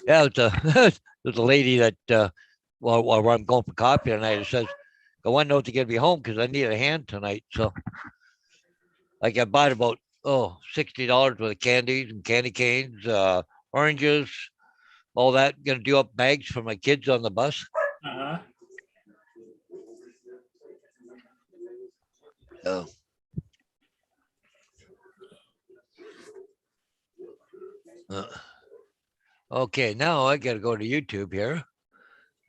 Yeah, it's a there's a lady that while I'm going for coffee tonight, it says, "I want to know if you're gonna be home because I need a hand tonight." So like I bought about $60 worth of candies and candy canes, oranges, all that. Gonna do up bags for my kids on the bus. Uh-huh. Uh, uh, okay, now I gotta go to YouTube here.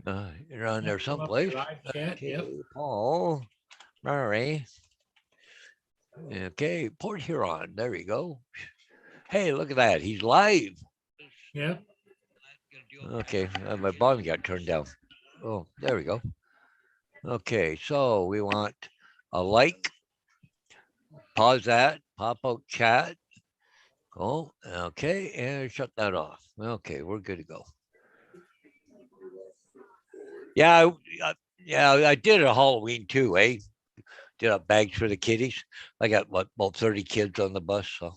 You're on Yep, there come up to someplace. live chat. Yep. Okay, Paul Murray. Okay, Port Huron. There we go. Hey, look at that. He's live. Yep. Okay, my volume got turned down. Oh, there we go. Okay, so we want a like, pause that, pop out chat. Oh, okay, and shut that off. Okay, we're good to go. Yeah, yeah, I did it at Halloween too, eh? Did up bags for the kiddies. I got what about 30 kids on the bus, so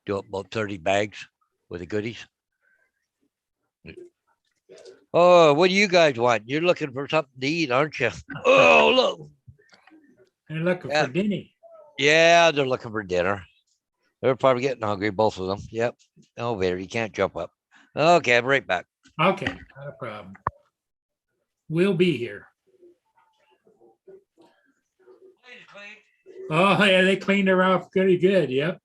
do up about 30 bags with the goodies. Oh, what do you guys want? You're looking for something to eat, aren't you? Oh, look. They're looking Yeah, for Denny. yeah, they're looking for dinner. They're probably getting hungry, both of them. Yep. Elevator, you can't jump up. Okay, I'm right back. Okay, not a problem. We'll be here. Oh, yeah, they cleaned her off pretty good. Yep.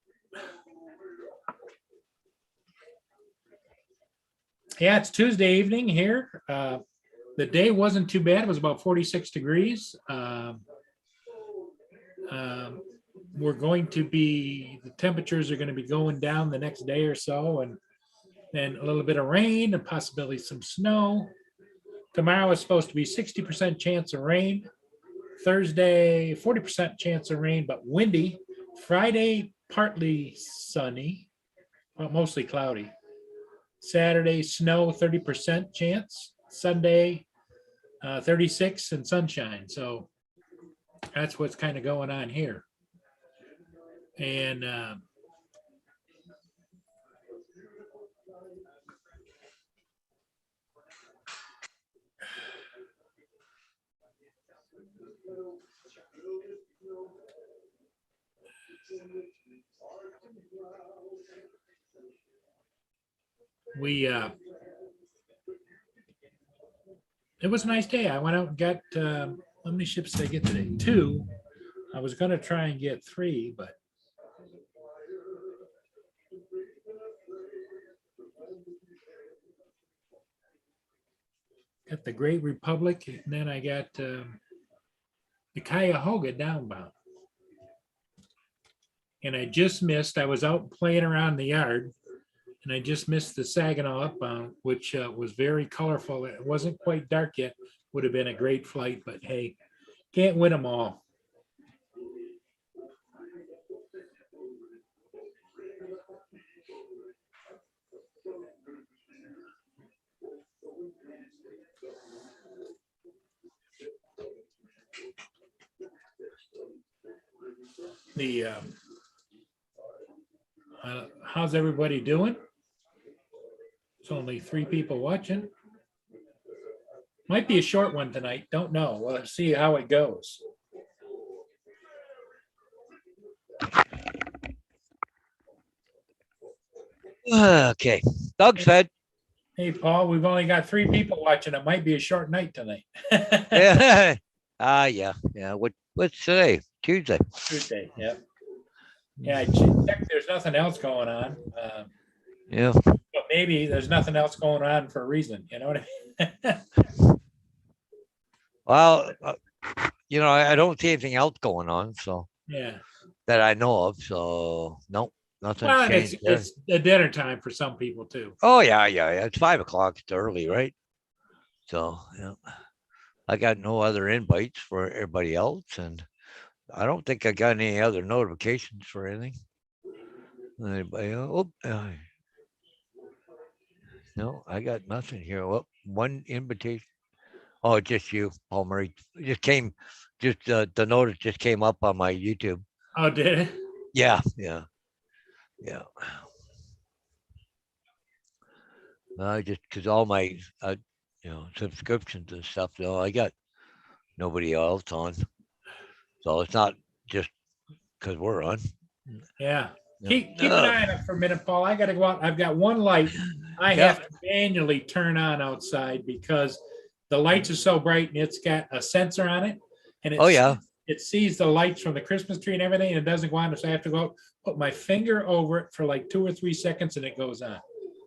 Yeah, it's Tuesday evening here. The day wasn't too bad. It was about 46 degrees. Um, we're going to be, the temperatures are going to be going down the next day or so, and then a little bit of rain and possibly some snow. Tomorrow is supposed to be 60% chance of rain. Thursday, 40% chance of rain, but windy. Friday, partly sunny, but mostly cloudy. Saturday, snow, 30% chance. Sunday, 36 and sunshine. So that's what's kind of going on here. And we it was a nice day. I went out and got how many ships did I get today? Two. I was going to try and get three, but got the Great Republic, and then I got the Cuyahoga downbound. And I just missed. I was out playing around the yard, and I just missed the Saginaw upbound, which was very colorful. It wasn't quite dark yet. Would have been a great flight, but hey, can't win them all. The how's everybody doing? It's only 3 people watching. Might be a short one tonight. Don't know. Well, let's see how it goes. Okay, Doug's fed. Hey, Paul, we've only got 3 people watching. It might be a short night tonight. Yeah. Yeah. What's today? Tuesday. Tuesday. Yep. Yeah, I checked. There's nothing else going on. Yeah. But maybe there's nothing else going on for a reason. You know what I mean? Well, I don't see anything else going on, so Yeah. that I know of. So nope, nothing's Well, and changed there. it's a dinner time for some people too. Oh yeah. It's 5 o'clock. It's early, right? So yeah, I got no other invites for everybody else, and I don't think I got any other notifications for anything. Anybody? No, I got nothing here. Well, one invitation. Oh, just you, Paul Murray. It just came, just the notice just came up on my YouTube. Oh, did it? Yeah. I just because all my subscriptions and stuff. I got nobody else on, so it's not just because we're on. Yeah. Yeah. Keep an eye on it for a minute, Paul. I got to go out. I've got one light I Yeah. have to manually turn on outside because the lights are so bright and it's got a sensor on it. And Oh yeah. it sees the lights from the Christmas tree and everything, and it doesn't go on. So I have to go out, put my finger over it for like 2 or 3 seconds, and it goes on.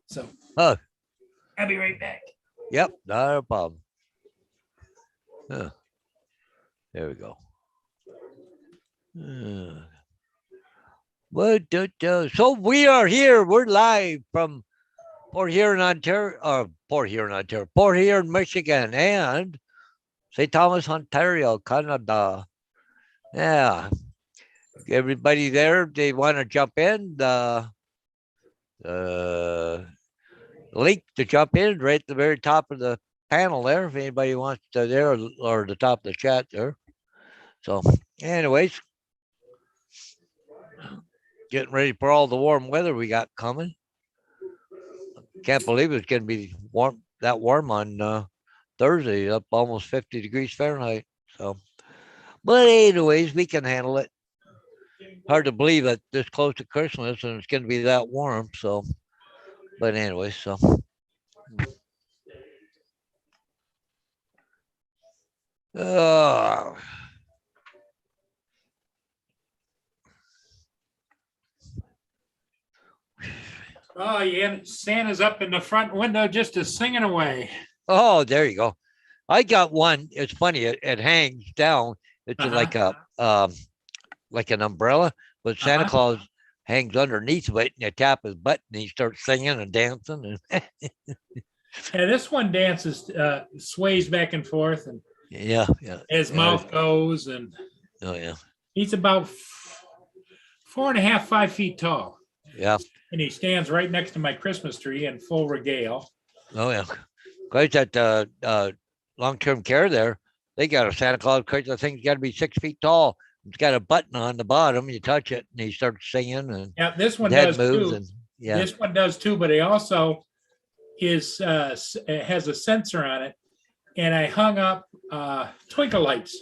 So Oh, I'll be right back. yep. Not a problem. Huh. There we go. So we are here. We're live from Port Huron, Ontario, Port Huron, Michigan, and St. Thomas, Ontario, Canada. Yeah. Everybody there, they want to jump in. The link to jump in right at the very top of the panel there. If anybody wants to there or the top of the chat there. So, anyways, getting ready for all the warm weather we got coming. Can't believe it's going to be that warm on Thursday, up almost 50 degrees Fahrenheit. So, but anyways, we can handle it. Hard to believe that this close to Christmas and it's going to be that warm. So, but anyway, so. Oh, yeah. Santa's up in the front window just a singing away. Oh, there you go. I got one. It's funny. It hangs down. It's like like an umbrella, but Santa Claus hangs underneath of it, and you tap his button, and he starts singing and dancing. And yeah, this one dances, sways back and forth, and yeah. his mouth goes, and oh yeah, he's about 4.5, 5 feet tall. Yeah, and he stands right next to my Christmas tree in full regale. Oh yeah, quite that long-term care there. They got a Santa Claus crate. I think it's got to be 6 feet tall. It's got a button on the bottom. You touch it, and he starts singing. And yeah, this one does too. And, yeah, this one does too. But he also has a sensor on it, and I hung up twinkle lights,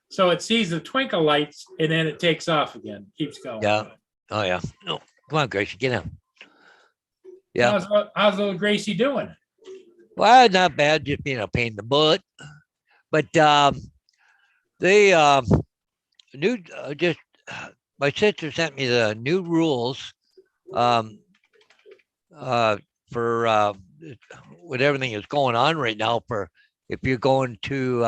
so it sees the twinkle lights, and then it takes off again. Keeps going. Yeah. Oh yeah. No, come on, Gracie, get out. Yeah. How's little Gracie doing? Well, not bad. Just being a pain in the butt. But they new just my sister sent me the new rules for with everything that's going on right now for if you're going to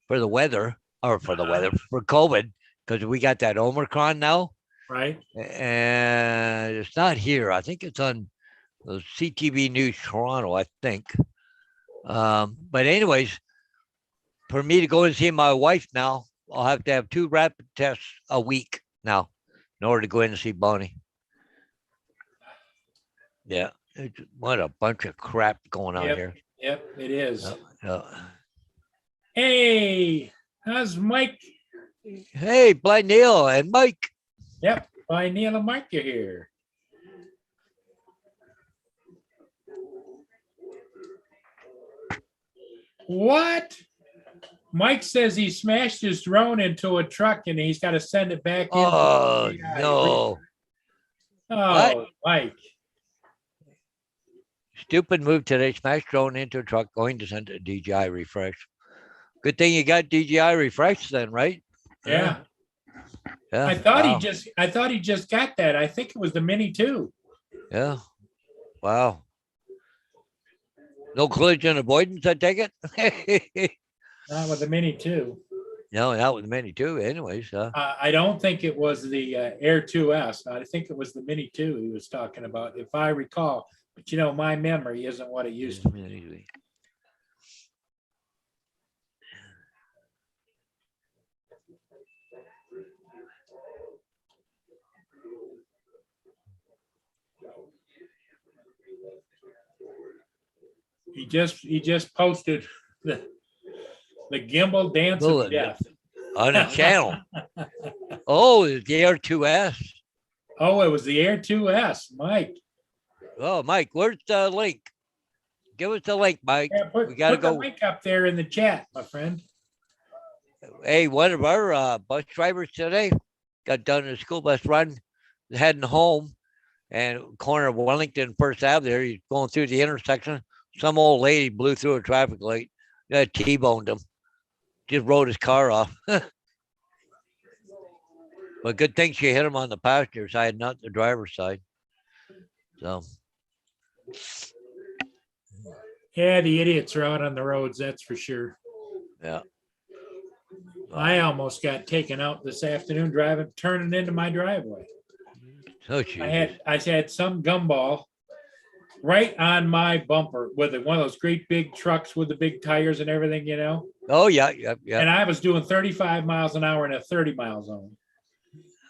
for the weather or for the weather for COVID, because we got that Omicron now. Right. And it's not here. I think it's on the CTV News Toronto, I think. But anyways, for me to go and see my wife now, I'll have to have 2 rapid tests a week now in order to go in and see Bonnie. Yeah. What a bunch of crap going on here. Yep, it is. Yeah. Hey, how's Mike? Hey, Blind Neil and Mike. Yep, by Neil and Mike, you're here. What? Mike says he smashed his drone into a truck and he's got to send it back. Oh, no. Oh, what? Mike. Stupid move today. Smashed drone into a truck, going to send a DJI refresh. Good thing you got DJI refresh then, right? Yeah. Yeah. I thought he just got that. I think it was the Mini 2. Yeah. Wow. No collision avoidance, I take it? Not with the Mini 2. No, not with the Mini 2 anyways. I don't think it was the Air 2S. I think it was the Mini 2 he was talking about, if I recall. But, you know, my memory isn't what it used to be. He just posted the gimbal dance of death on a channel. Oh, the Air 2S. Oh, it was the Air 2S, Mike. Oh, Mike, where's the link? Give us the link, Mike. Yeah, We gotta put the go. link up there in the chat, my friend. Hey, one of our bus drivers today got done in a school bus run, heading home, and corner of Wellington First Ave. There, he's going through the intersection. Some old lady blew through a traffic light. T-boned him. Just rode his car off. But good thing she hit him on the passenger side, not the driver's side. So Yeah, the idiots are out on the roads, that's for sure. yeah. I almost got taken out this afternoon turning into my driveway. Oh, I had some gumball right on my bumper with one of those great big trucks with the big tires and everything, you know. Oh yeah. And I was doing 35 miles an hour in a 30-mile zone.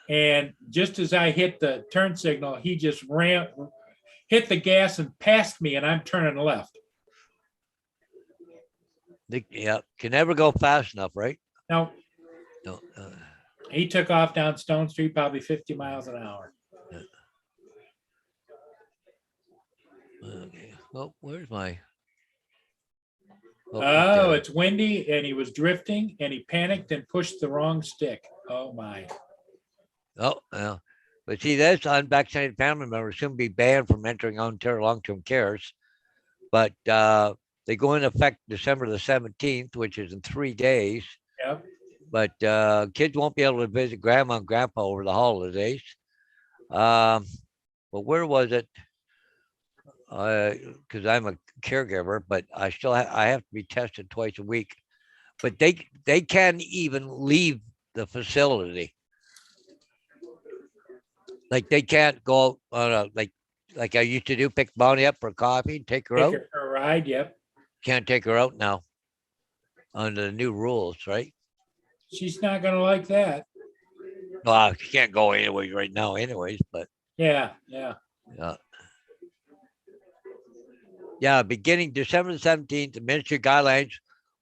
And just as I hit the turn signal, he just hit the gas and passed me, and I'm turning left. Yeah, can never go fast enough, right? Now, No. he took off down Stone Street, probably 50 miles an hour. Okay. Well, where's my? Oh, it's windy, and he was drifting, and he panicked and pushed the wrong stick. Oh my! Oh, yeah. But see, that's unvaccinated family members soon be banned from entering Ontario long-term cares. But they go into effect December the 17th, which is in 3 days. Yep. But kids won't be able to visit grandma and grandpa over the holidays. But where was it? Because I'm a caregiver, but I still I have to be tested twice a week. But they can't even leave the facility. Like they can't go on a like I used to do, pick Bonnie up for coffee and take her out. Take her a ride, yep. Can't take her out now under the new rules, right? She's not going to like that. Well, she can't go anyways right now, anyways. But yeah. Beginning December the 17th, the ministry guidelines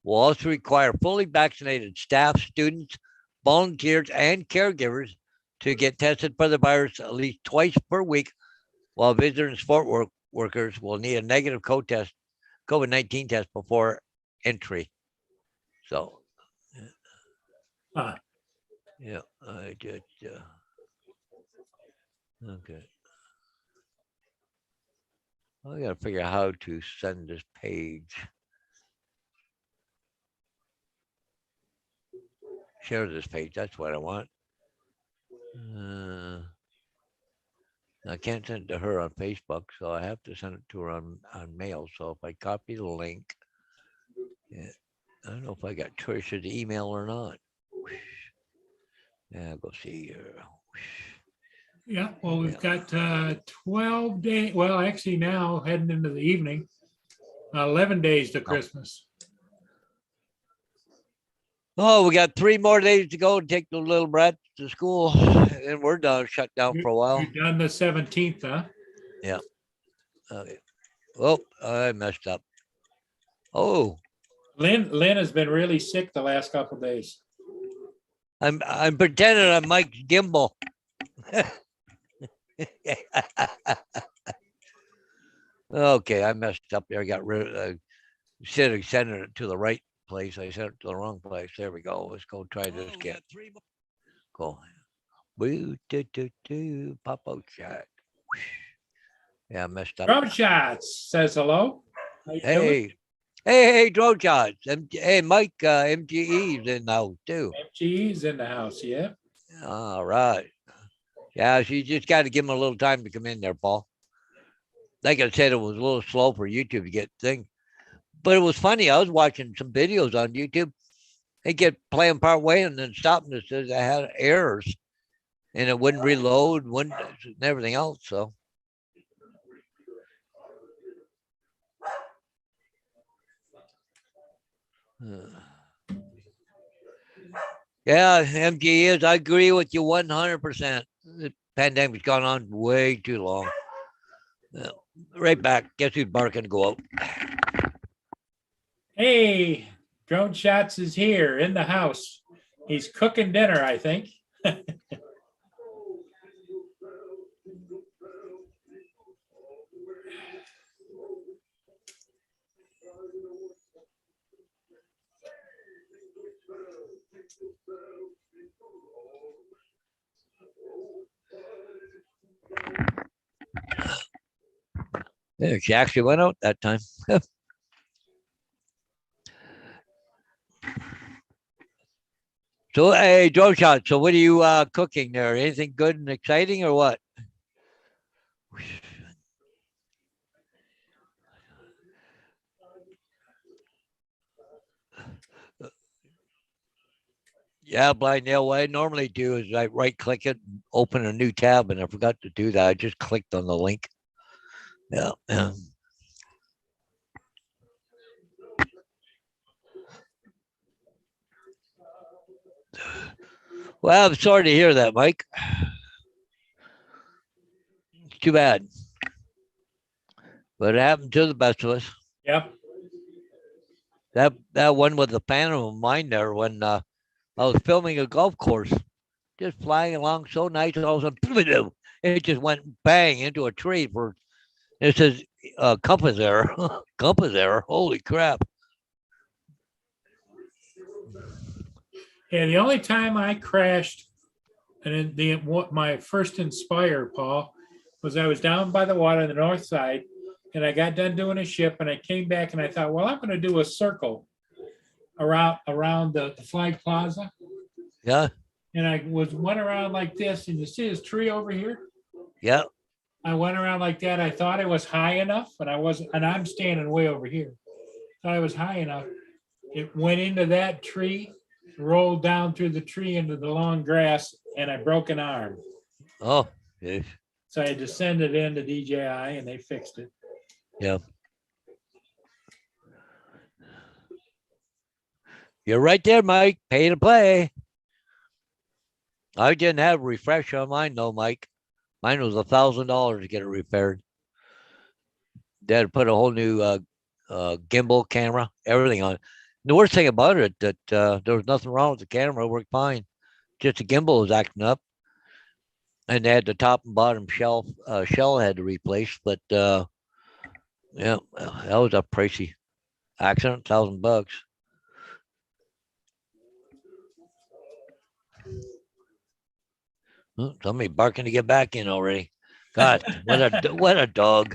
will also require fully vaccinated staff, students, volunteers, and caregivers to get tested for the virus at least twice per week, while visitor and sport workers will need a negative COVID-19 test before entry. So, yeah, I just, okay. I got to figure out how to send this page. Share this page. That's what I want. I can't send it to her on Facebook, so I have to send it to her on mail. So if I copy the link, yeah, I don't know if I got Trisha's email or not. Yeah, go see here. Yeah, well, we've got 12 days. Well, actually now heading into the evening, 11 days to Christmas. Oh, we got 3 more days to go to take the little brat to school, and we're done, shut down for a while. You're done the 17th, huh? Yeah. Okay. Oh, I messed up. Oh, Lynn has been really sick the last couple of days. I'm pretending I'm Mike Gimbal. Okay, I messed up there. I got rid of instead of sending it to the right place, I sent it to the wrong place. There we go. Let's go try this again. Cool. Woo, pop out shot. Yeah, I messed up. Drone Shots says hello. Hey, drone shots. Hey, Mike, MGE's in the house too. MGE's in the house, yeah. All right. Yeah, so you just got to give him a little time to come in there, Paul. Like I said, it was a little slow for YouTube to get things. But it was funny. I was watching some videos on YouTube. They get playing part way and then stopping. It says I had errors. And it wouldn't reload, and everything else. So. Yeah, MG I agree with you 100%. The pandemic's gone on way too long. Right back. Guess who's barking to go out? Hey, Drone Shots is here in the house. He's cooking dinner, I think. Yeah, she actually went out that time. So, hey, Joe Shot. So, what are you cooking there? Anything good and exciting, or what? Yeah, blind nail. What I normally do is I right click it, and open a new tab, and I forgot to do that. I just clicked on the link. Yeah. Well, I'm sorry to hear that, Mike. Too bad, but it happened to the best of us. Yep. That one with the phantom of mine there when I was filming a golf course, just flying along so nice, and all of a sudden, it just went bang into a tree. For it says compass error, compass error. Holy crap! Yeah, the only time I crashed, and then what my first Inspire, Paul, was I was down by the water on the north side, and I got done doing a ship, and I came back and I thought, well, I'm going to do a circle around the Flag Plaza, Yeah, and I went around like this, and you see this tree over here. yeah. I went around like that. I thought it was high enough, and I wasn't, and I'm standing way over here. Thought it was high enough. It went into that tree, rolled down through the tree into the long grass, and I broke an arm. Oh, yeah. So I descended into DJI and they fixed it. Yeah. You're right there, Mike. Pay to play. I didn't have a refresh on mine though, Mike. Mine was $1,000 to get it repaired. They had to put a whole new gimbal camera, everything on it. The worst thing about it that there was nothing wrong with the camera; it worked fine. Just the gimbal was acting up, and they had the top and bottom shell had to replace. But yeah, that was a pricey accident, $1,000. Somebody barking to get back in already. God, what a dog.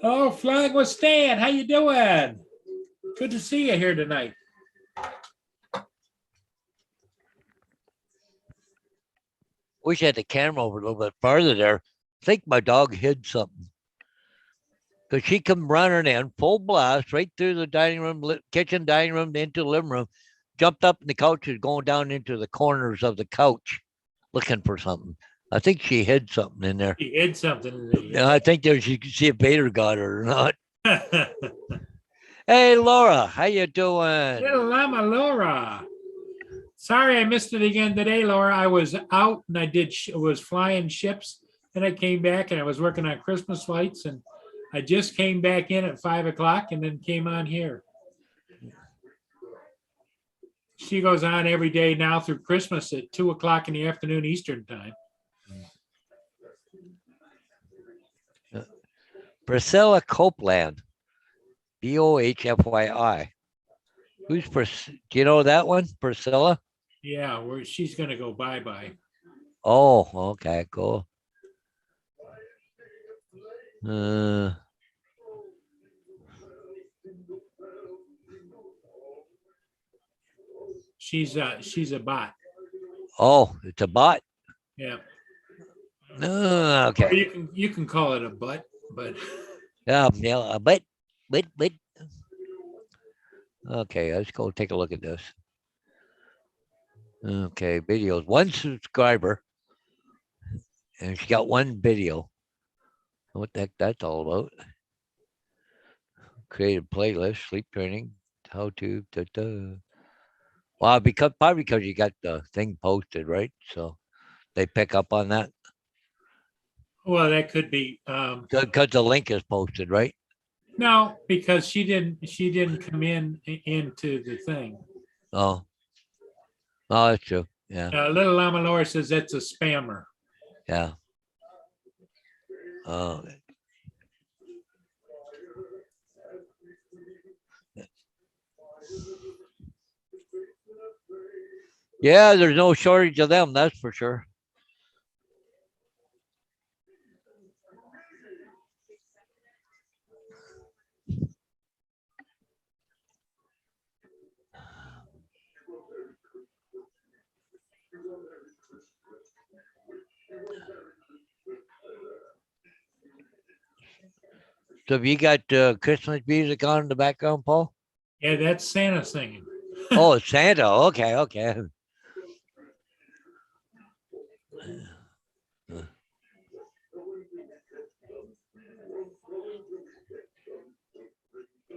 Oh, Flag with Stan, how you doing? Good to see you here tonight. Wish I had the camera over a little bit farther there. I think my dog hid something. Because she come running in full blast right through the dining room, kitchen, dining room, into the living room, jumped up in the couch and going down into the corners of the couch looking for something. I think she hid something in there. He hid something in there. Yeah, I think there she could see if Vader got her or not. Hey, Laura, how you doing? Little Llama Laura. Sorry I missed it again today, Laura. I was out and I was flying ships, and I came back and I was working on Christmas lights, and I just came back in at 5 o'clock and then came on here. She goes on every day now through Christmas at 2 o'clock in the afternoon Eastern time. Priscilla Copeland, Bohfyi. Who's do you know that one, Priscilla? Yeah, she's going to go bye-bye. Oh, okay, cool. She's a bot. Oh, it's a bot. Yeah. No, Or okay. you can call it a butt, but Yeah, a bit. Okay, let's go take a look at this. Okay, videos. One subscriber, and she got one video. What the heck that's all about? Created playlist, sleep training, how to. Well, probably because you got the thing posted, right? So they pick up on that well, that could be. because the link is posted, right? No, because she didn't come into the thing. Oh, oh, that's true. Yeah, Little Llama Laura says that's a spammer. yeah. Oh, Yeah, there's no shortage of them, that's for sure. So have you got Christmas music on in the background, Paul? Yeah, that's Santa singing. Oh, it's Santa. Okay, okay.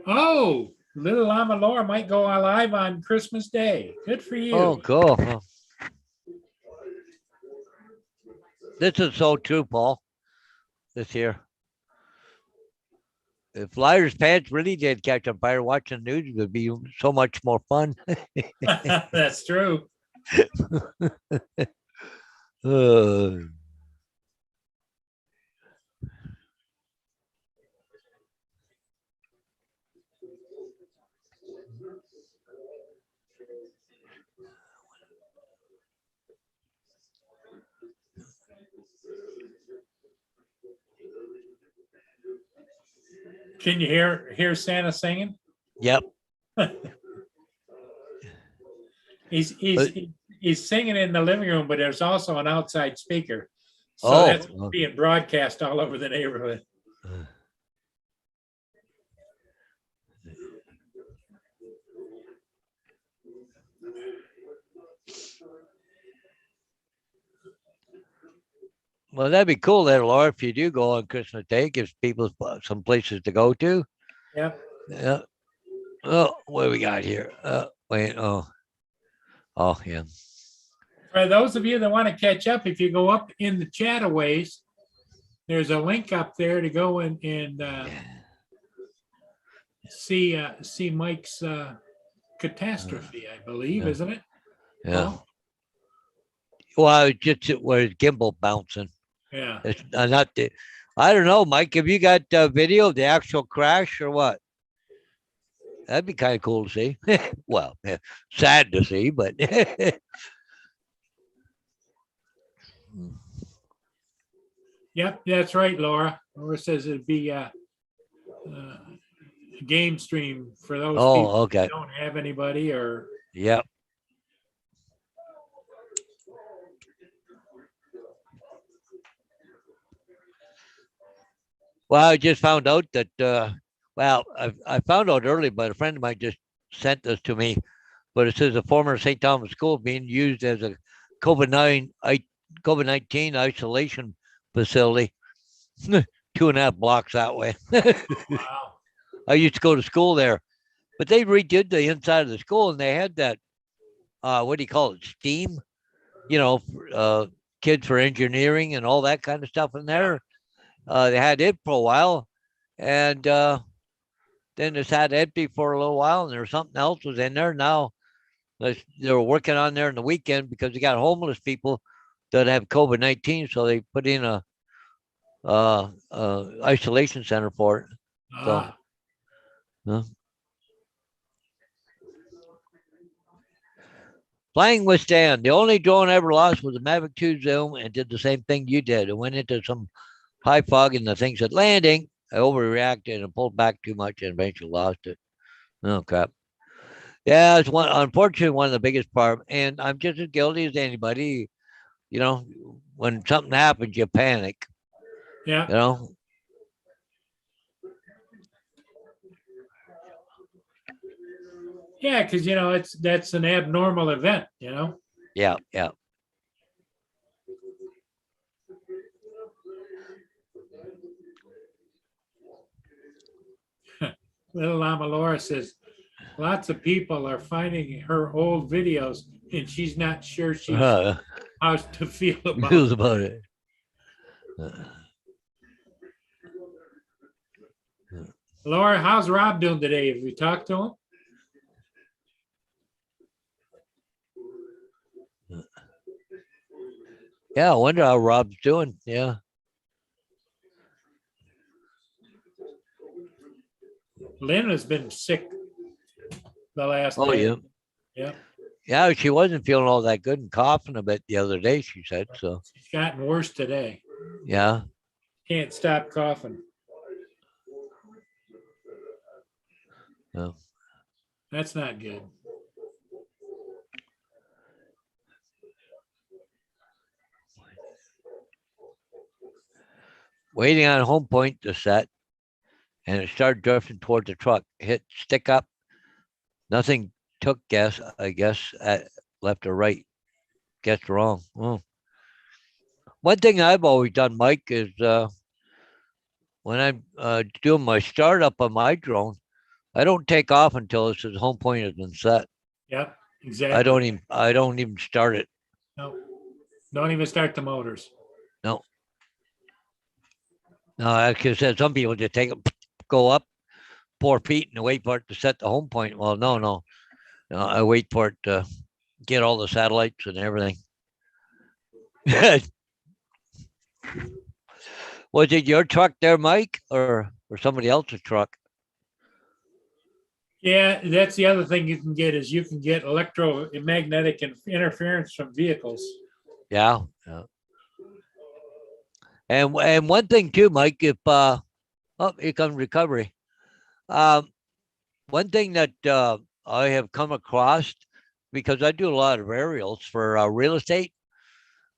Oh, little Llama Laura might go live on Christmas Day. Good for Oh, you. cool. Huh. This is so true, Paul. This here. If Liar's Pants really did catch on fire, watching the news would be so much more fun. That's true. Uh, Can you hear Santa singing? yep. He's But, he's he's singing in the living room, but there's also an outside speaker. So oh, that's being broadcast all over the neighborhood. well, that'd be cool there, Laura, if you do go on Christmas Day, gives people some places to go to. Yeah. Yeah. Oh, what do we got here? Wait. Oh, yeah. For those of you that want to catch up, if you go up in the chataways, there's a link up there to go and see Mike's catastrophe, I believe, Yeah. isn't it? Yeah. Paul? Well, it's just where it's gimbal bouncing. Yeah. It's not the. I don't know, Mike. Have you got video of the actual crash or what? That'd be kind of cool to see. Well, yeah, sad to see, but Yep, that's right, Laura. Laura says it'd be a game stream for those people oh, okay. that don't have anybody or Yep. Well, I just found out that. Well, I found out early, but a friend of mine just sent this to me. But it says a former St. Thomas school being used as a COVID-19 isolation facility, 2.5 blocks that way. wow. I used to go to school there, but they redid the inside of the school and they had that what do you call it, STEAM, you know, kids for engineering and all that kind of stuff in there. They had it for a while, and then it's had empty for a little while, and there was something else was in there. Now they were working on there in the weekend because they got homeless people that have COVID-19, so they put in a isolation center for it. So, Ah, flying with Stan, the only drone I ever lost was a Mavic 2 Zoom and did the same thing you did. It went into some high fog and the thing said landing. I overreacted and pulled back too much and eventually lost it. Oh, crap. Yeah, it's unfortunately, one of the biggest problems. And I'm just as guilty as anybody. You know, when something happens, you panic, yeah. you know? Yeah, because that's an abnormal event, Yeah, yeah. Little Lama Laura says lots of people are finding her old videos and she's not sure how to feel about Feels it. about it. Laura, how's Rob doing today? Have you talked to him? Yeah, I wonder how Rob's doing. Yeah. Lynn has been sick the last Oh, day. yeah. Yeah. Yeah, she wasn't feeling all that good and coughing a bit the other day, she said. So, It's gotten worse today. yeah. Can't stop coughing. Yeah. That's not good. Waiting on home point to set, and it started drifting toward the truck. Hit stick up. Nothing took guess, I guess, at left or right. Guessed wrong. Oh. One thing I've always done, Mike, is when I'm doing my startup on my drone, I don't take off until it says home point has been set. Yep, exactly. I don't even start it. No, don't even start the motors. No. No, like I said, some people just take it, go up 4 feet and wait for it to set the home point. Well, no. I wait for it to get all the satellites and everything. Was it your truck there, Mike, or somebody else's truck? Yeah, that's the other thing you can get is you can get electromagnetic interference from vehicles. Yeah. Yeah. And one thing too, Mike, if oh, here comes recovery. Um, one thing that I have come across because I do a lot of aerials for real estate.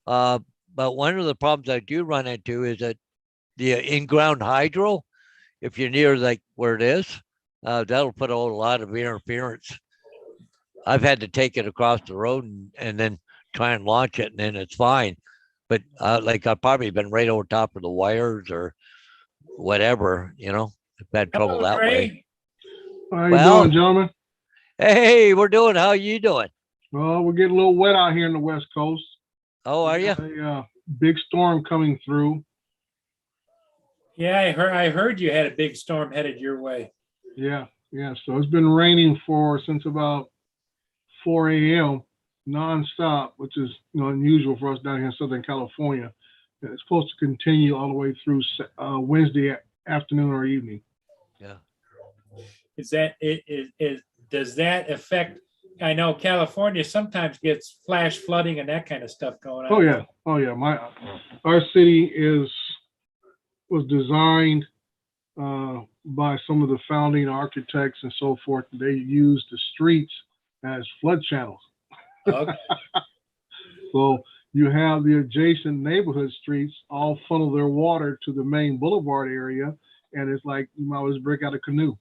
Uh, but one of the problems I do run into is that the in-ground hydro, if you're near like where it is, that'll put a lot of interference. I've had to take it across the road and then try and launch it, and then it's fine. But like I've probably been right over top of the wires or whatever, I've had trouble Hello, that way. Trey. How you doing, Well, gentlemen? hey, we're doing. How you doing? Well, we're getting a little wet out here in the West Coast. Oh, are you? A big storm coming through. Yeah, I heard you had a big storm headed your way. Yeah. So it's been raining since about 4 a.m. nonstop, which is unusual for us down here in Southern California. And it's supposed to continue all the way through Wednesday afternoon or evening. Yeah. Does that affect? I know California sometimes gets flash flooding and that kind of stuff going on. Oh yeah. Our city was designed by some of the founding architects and so forth. They used the streets as flood channels. Okay. So you have the adjacent neighborhood streets all funnel their water to the main boulevard area, and it's like you might always break out a canoe.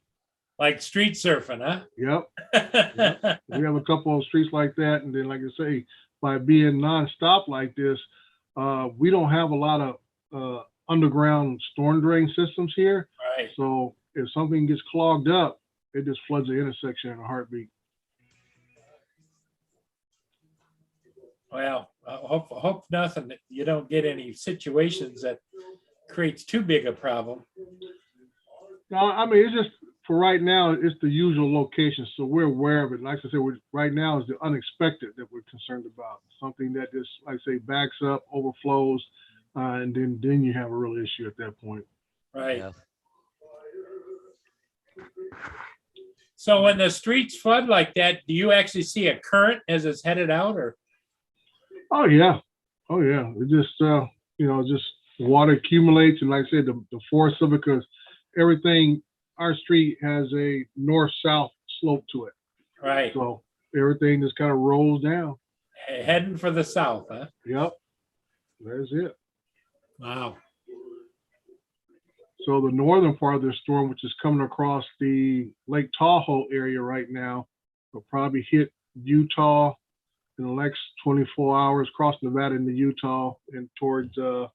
Like street surfing, huh? Yep. We have a couple of streets like that, and then, like I say, by being nonstop like this, we don't have a lot of underground storm drain systems here. Right. So if something gets clogged up, it just floods the intersection in a heartbeat. Well, hope nothing. You don't get any situations that creates too big a problem. No, I mean, it's just for right now, it's the usual location. So we're aware of it. Like I said, right now is the unexpected that we're concerned about. Something that just, like I say, backs up, overflows, and then you have a real issue at that point. Right. Yeah. So when the streets flood like that, do you actually see a current as it's headed out, or? Oh yeah. It just just water accumulates, and like I said, the force of it, because everything, our street has a north-south slope to it. Right. So everything just kind of rolls down. Heading for the south, huh? Yep. That's it. Wow. So the northern part of the storm, which is coming across the Lake Tahoe area right now, will probably hit Utah in the next 24 hours, cross Nevada into Utah and towards, I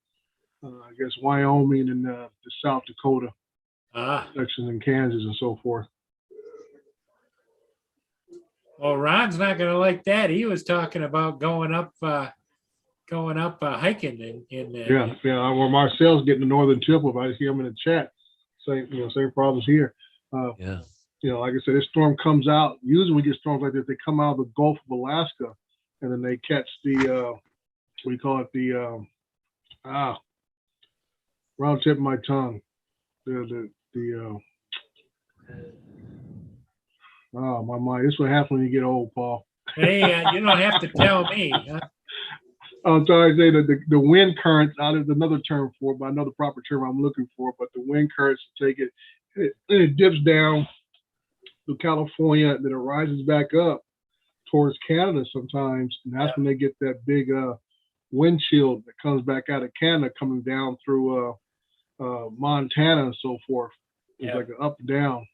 guess, Wyoming and the South Dakota sections in Kansas and so forth. Well, Ron's not going to like that. He was talking about going up hiking in Yeah. Well, Marcel's getting the northern tip of it. I hear him in the chat. Same problems here. Yeah. Like I said, this storm comes out. Usually we get storms like this. They come out of the Gulf of Alaska, and then they catch the we call it the round tip of my tongue. Oh, my mind. This is what happens when you get old, Paul. Hey, you don't have to tell me. Huh? I'm sorry to say that the wind currents, there's another term for it, but I know the proper term I'm looking for, but the wind currents take it dips down to California, then it rises back up towards Canada sometimes. And that's when they get that big wind chill that comes back out of Canada coming down through Montana and so forth. It's Yeah. like an up down.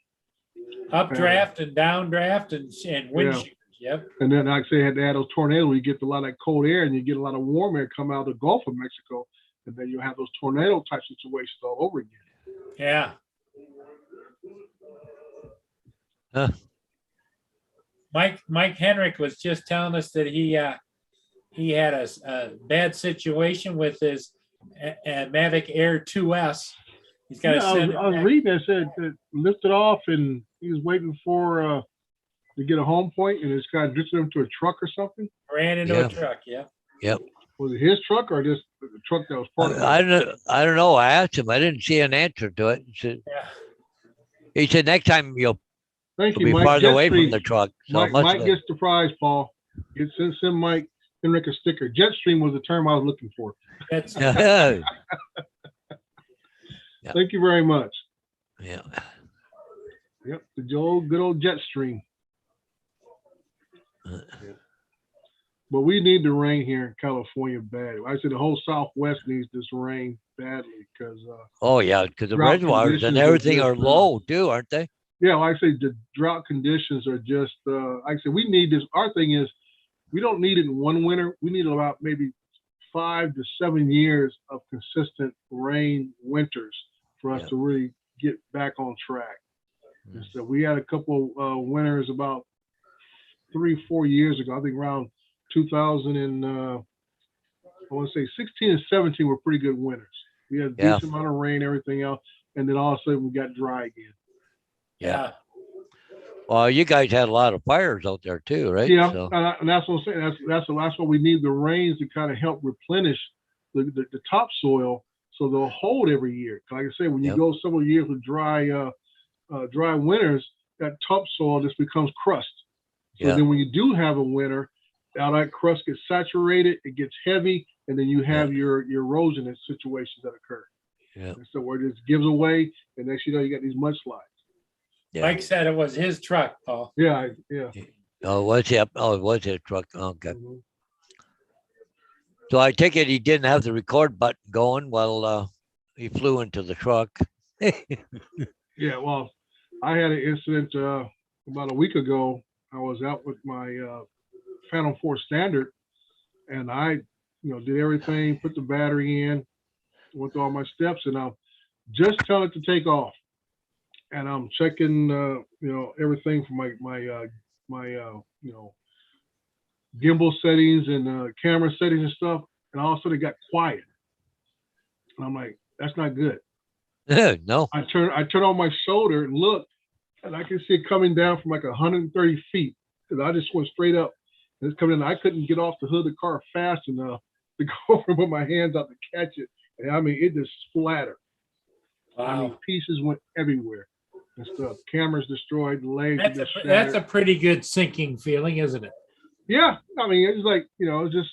Updraft and downdraft and wind Yeah. shears. Yep. And then, like I say, had to add those tornadoes. You get a lot of that cold air, and you get a lot of warm air come out of the Gulf of Mexico, and then you have those tornado type situations all over again. Yeah. Huh. Mike Henrik was just telling us that he had a bad situation with his Mavic Air 2S. He's got to Yeah, send it I was back. reading it said it lifted off, and he was waiting for to get a home point, and it's kind of drifted into a truck or something. Ran into Yeah. a truck. Yeah. Yep. Was it his truck or just the truck that was part of it? I don't know. I asked him. I didn't see an answer to it. Yeah. He said next time you'll Thank be you, Mike. farther away from Jetstream. the truck. So it Mike, must Mike have- gets the prize, Paul. Send Mike Henrik a sticker. Jetstream was the term I was looking for. That's yeah. Yeah. Thank you very much. Yeah. Yep, the good old Jetstream. But we need the rain here in California bad. I said the whole Southwest needs this rain badly because, Oh yeah, because the Drought reservoirs and conditions are everything just, are low too, aren't they? yeah, like I say, the drought conditions are just, like I said, we need this. Our thing is, we don't need it in one winter. We need about maybe 5 to 7 years of consistent rain winters for us Yeah. to really get back on track. Mm. And so we had a couple winters about 3-4 years ago. I think around 2000 and I want to say 16 and 17 were pretty good winters. We had a Yeah. decent amount of rain, everything else, and then all of a sudden we got dry again. yeah. Well, you guys had a lot of fires out there too, right? Yeah, So, and that's what I'm saying. That's why we need the rains to kind of help replenish the topsoil so they'll hold every year. Like I say, when you Yep. go several years with dry winters, that topsoil just becomes crust. So Yeah. then when you do have a winter, all that crust gets saturated, it gets heavy, and then you have your erosion and situations that occur. yeah. And so where it just gives away, and next you know you got these mudslides. Yeah. Mike said it was his truck, Paul. Yeah. Oh, was it? Oh, it was a truck. Okay. Mhm. So I take it he didn't have the record button going while he flew into the truck. Yeah, well, I had an incident about a week ago. I was out with my Phantom 4 Standard, and I, did everything, put the battery in, went through all my steps, and I'm just telling it to take off. And I'm checking, everything from my gimbal settings and camera settings and stuff, and all of a sudden it got quiet. And I'm like, that's not good. No. I turn on my shoulder and look, and I can see it coming down from like 130 feet. Because I just went straight up. And it's coming in. I couldn't get off the hood of the car fast enough to go over and put my hands out to catch it. And I mean, it just splattered. I mean, Wow. pieces went everywhere and stuff. Cameras destroyed, legs That's just that's a shattered. pretty good sinking feeling, isn't it? Yeah, I mean, it was like, it's just,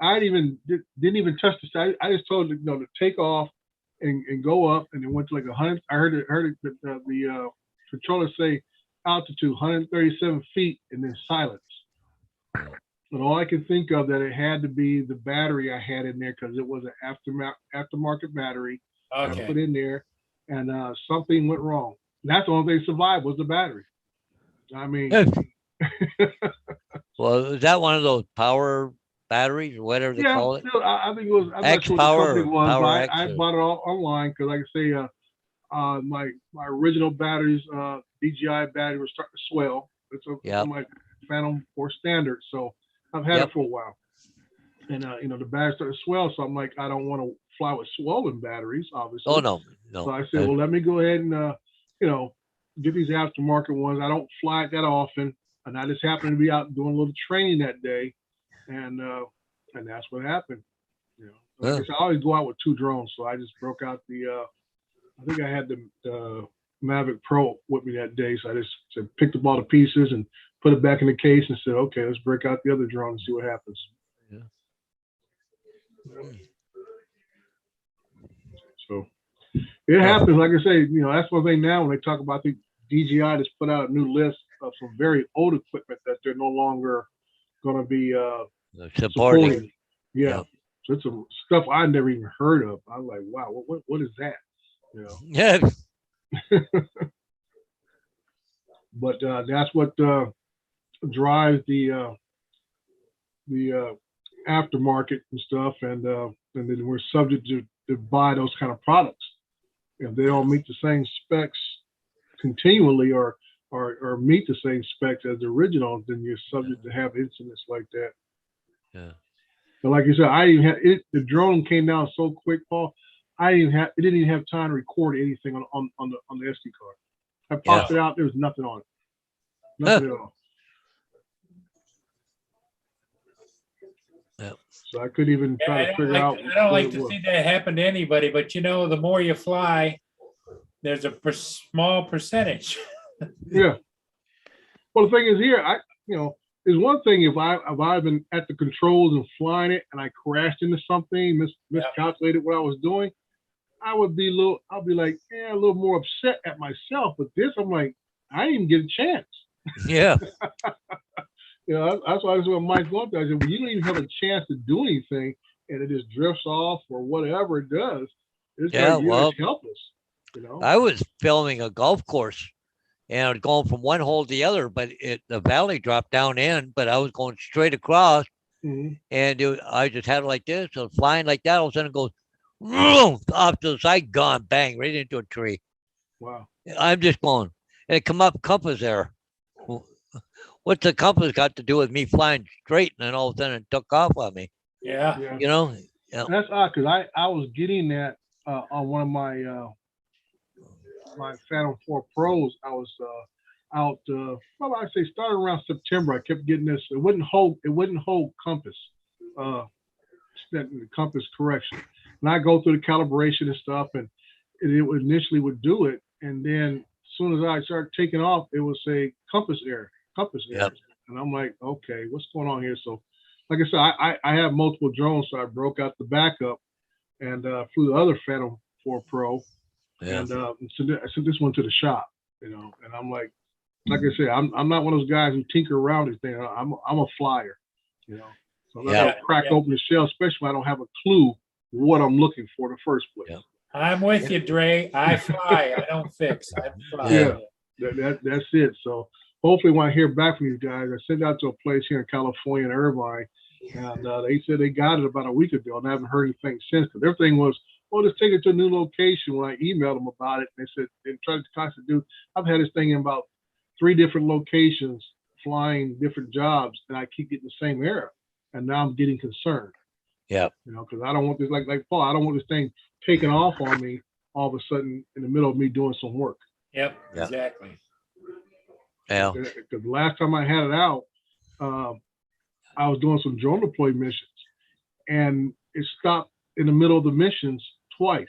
I didn't even touch the side. I just told it, to take off and go up, and it went to like 100. I heard the controller say altitude 137 feet, and then silence. And all I could think of that it had to be the battery I had in there because it was an aftermarket battery I put Okay. in there, and something went wrong. And that's the only thing that survived was the battery. I mean, Well, is that one of those power batteries or whatever they yeah, call it? I think it was. I'm not X sure what the Power company or was, Power but X I or- bought it all online because, like I say, my original batteries, DJI battery, was starting to swell. It's Yep. my Phantom 4 Standard, so I've had Yep. it for a while. And the battery started to swell, so I'm like, I don't want to fly with swollen batteries, obviously. Oh no. So I said, well, let me go ahead and get these aftermarket ones. I don't fly it that often, and I just happened to be out doing a little training that day, and that's what happened. Like I said, I always go out with 2 drones, so I just broke out the. I think I had the Mavic Pro with me that day. So I just picked up all the pieces and put it back in the case and said, okay, let's break out the other drone and see what happens. Yeah. So it happens. Like I say, that's one thing now when they talk about the DJI just put out a new list of some very old equipment that they're no longer going to be supporting. Yeah. So it's some stuff I never even heard of. I'm like, wow, what is that? Yeah. But that's what drives the aftermarket and stuff, and then we're subject to buy those kind of products. If they don't meet the same specs continually or meet the same specs as the original, then you're subject to have incidents like that. Yeah. But like you said, I didn't have it. The drone came down so quick, Paul. It didn't even have time to record anything on the SD card. I popped it out. There was nothing on it. Nothing at all. Yeah. So I couldn't even try to figure out. I don't like to see that happen to anybody, but the more you fly, there's a small percentage. Yeah. Well, the thing is here, is one thing if I've been at the controls and flying it and I crashed into something, miscalculated what I was doing, I'll be like, a little more upset at myself. But this, I'm like, I didn't even get a chance. Yeah. That's why this is what Mike's going through. I said, well, you don't even have a chance to do anything, and it just drifts off or whatever it does. It's like you're just helpless. I was filming a golf course, and I was going from one hole to the other, but the valley dropped down in, but I was going straight across, and I just had it like this, so flying like that. All of a sudden, it goes off to the side, gone, bang, right into a tree. Wow! I'm just going, and it come up compass error. What's the compass got to do with me flying straight, and then all of a sudden it took off on me? Yeah. That's odd because I was getting that on one of my my Phantom 4 Pros. I was out. Well, I say starting around September. I kept getting this. It wouldn't hold compass. Compass correction. And I go through the calibration and stuff, and it initially would do it, and then as soon as I started taking off, it would say compass error. Yep. And I'm like, okay, what's going on here? So, like I said, I have multiple drones, so I broke out the backup and flew the other Phantom 4 Pro, and I sent this one to the shop, and I'm like I said, I'm not one of those guys who tinker around with things. I'm a flyer, so I'm not gonna crack open the shell, especially when I don't have a clue what I'm looking for in the first place. Yeah. I'm with you, Dre. I fly. I don't fix. I fly. Yeah, that's it. So hopefully when I hear back from you guys, I sent out to a place here in California in Irvine, and they said they got it about a week ago, and I haven't heard anything since. Because everything was, just take it to a new location. When I emailed them about it, they said they tried to constantly do. I've had this thing in about 3 different locations, flying different jobs, and I keep getting the same error, and now I'm getting concerned. Yeah. Because I don't want this like Paul. I don't want this thing taking off on me all of a sudden in the middle of me doing some work. Yep. Exactly. Yeah. Because the last time I had it out, I was doing some drone deploy missions, and it stopped in the middle of the missions twice.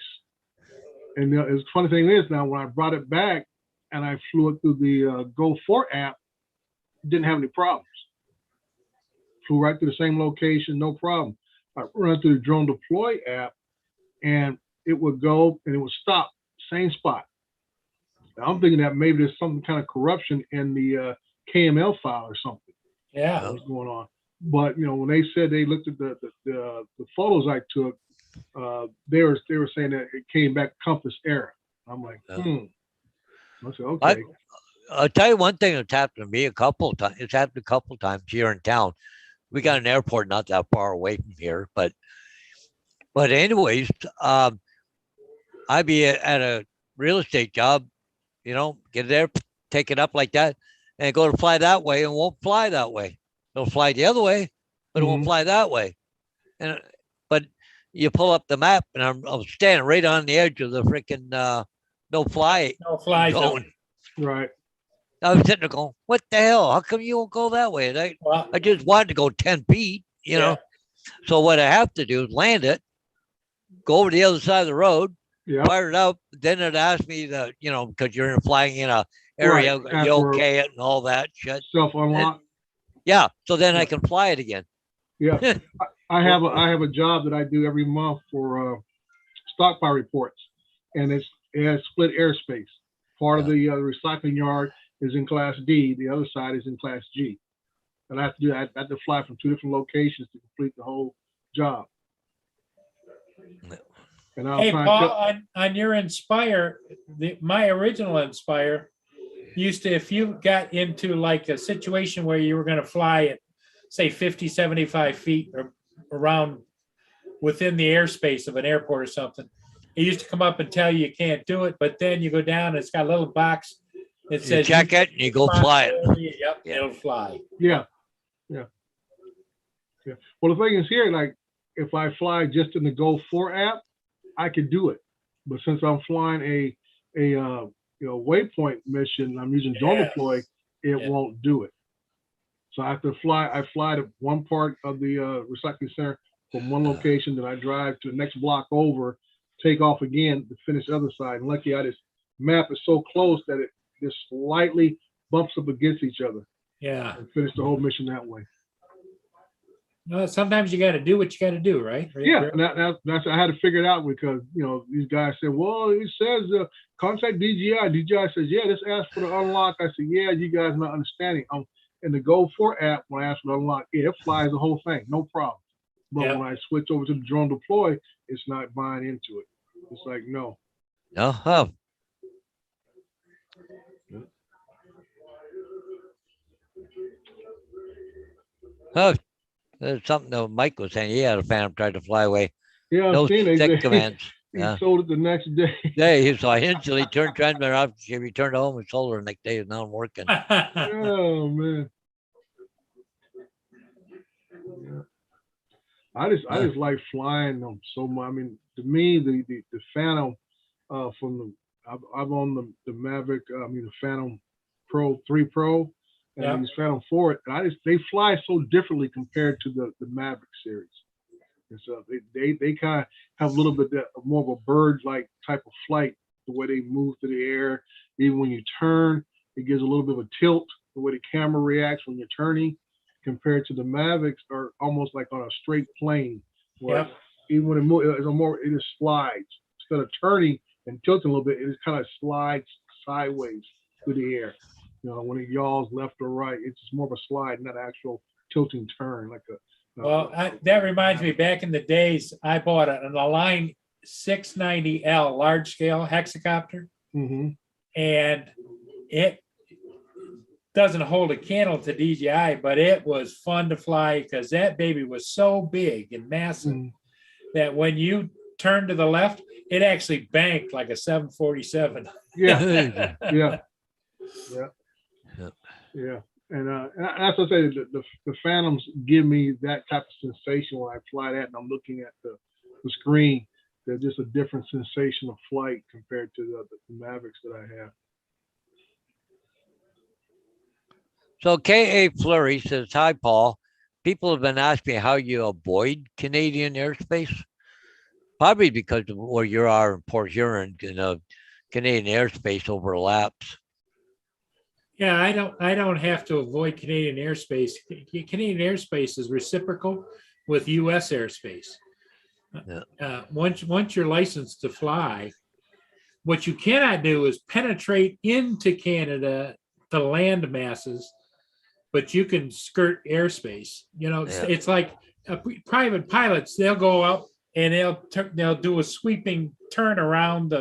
And the funny thing is now when I brought it back and I flew it through the Go4 app, didn't have any problems. Flew right to the same location, no problem. I run through the drone deploy app, and it would go and it would stop, same spot. Now, I'm thinking that maybe there's some kind of corruption in the KML file or something. Yeah. What's going on? But when they said they looked at the photos I took, they were saying that it came back compass error. I'm like, I said, okay. I'll tell you one thing that's happened to me a couple of times. It's happened a couple of times here in town. We got an airport not that far away from here, but anyways, I'd be at a real estate job, get there, take it up like that, and go to fly that way and won't fly that way. It'll fly the other way, but it won't fly that way. But you pull up the map, and I'm standing right on the edge of the freaking no fly zone. Right. I was sitting there going, what the hell? How come you won't go that way? And I just wanted to go 10 feet, you know? So what I have to do is land it, go over to the other side of the road, Yeah, fired up, then it asked me to, because you're flying in a area, Right, you after- okay it and all that shit. self unlock. Yeah, so then I Yeah. can fly it again. Yeah, I have a job that I do every month for stockpile reports, and it has split airspace. Part of the recycling yard is in Class D, the other side is in Class G, and I have to do that. I have to fly from 2 different locations to complete the whole job. And I'll Hey, try Paul, and on your Inspire, my original Inspire used to, if you got into like a situation where you were going to fly at, say, 50, 75 feet or around within the airspace of an airport or something, it used to come up and tell you can't do it, but then you go down and it's got a little box that You says. check it and you go fly it. Yep, Yeah. it'll fly. yeah. Well, the thing is here, like if I fly just in the Go 4 app, I can do it. But since I'm flying a waypoint mission, I'm using Drone Yes. Deploy, it Yeah. won't do it. So I have to fly. I fly to one part of the recycling center from one location, then I drive to the next block over, take off again to finish the other side. And lucky, this map is so close that it just slightly bumps up against each other Yeah. and finish the whole mission that way. No, sometimes you got to do what you got to do, right? Yeah, and that's I had to figure it out because these guys said, well, it says contact DJI. DJI says, yeah, just ask for the unlock. I said, yeah, you guys not understanding. In the Go 4 app, when I ask for the unlock, it flies the whole thing, no problem. But Yeah. when I switch over to the Drone Deploy, it's not buying into it. It's like no. No, oh, oh, there's something that Mike was saying. He had a Phantom tried to fly away. Yeah, I've No seen it. stick commands. He Yeah. sold it the next day. Yeah, so I instantly turned transmitter off. She returned home and sold her the next day. And now I'm working. Oh man. Yeah. I just like flying them so much. I mean, to me, the Phantom from the I've owned the Mavic. The Phantom Pro 3 Pro and Yeah. these Phantom 4. And they fly so differently compared to the Mavic series. And so they kind of have a little bit more of a bird-like type of flight. The way they move through the air, even when you turn, it gives a little bit of a tilt. The way the camera reacts when you're turning, compared to the Mavics, are almost like on a straight plane. Where Yep. even when it moves, it just slides instead of turning and tilting a little bit. It just kind of slides sideways through the air. When it yaws left or right, it's just more of a slide, not an actual tilting turn like a. Well, that reminds me, back in the days, I bought an Align 690L large scale hexacopter, Mhm. and it doesn't hold a candle to DJI, but it was fun to fly because that baby was so big and massive Mhm. that when you turned to the left, it actually banked like a 747. Yeah. Yeah. Yep. Yeah. And that's what I say. The Phantoms give me that type of sensation when I fly that, and I'm looking at the screen. They're just a different sensation of flight compared to the Mavericks that I have. So K.A. Flurry says, hi, Paul. People have been asking me how you avoid Canadian airspace. Probably because of where you are in Port Huron, Canadian airspace overlaps. Yeah, I don't have to avoid Canadian airspace. Canadian airspace is reciprocal with US airspace. Yeah. Once you're licensed to fly, what you cannot do is penetrate into Canada to land masses, but you can skirt airspace. It's like private pilots, they'll go out and they'll do a sweeping turn around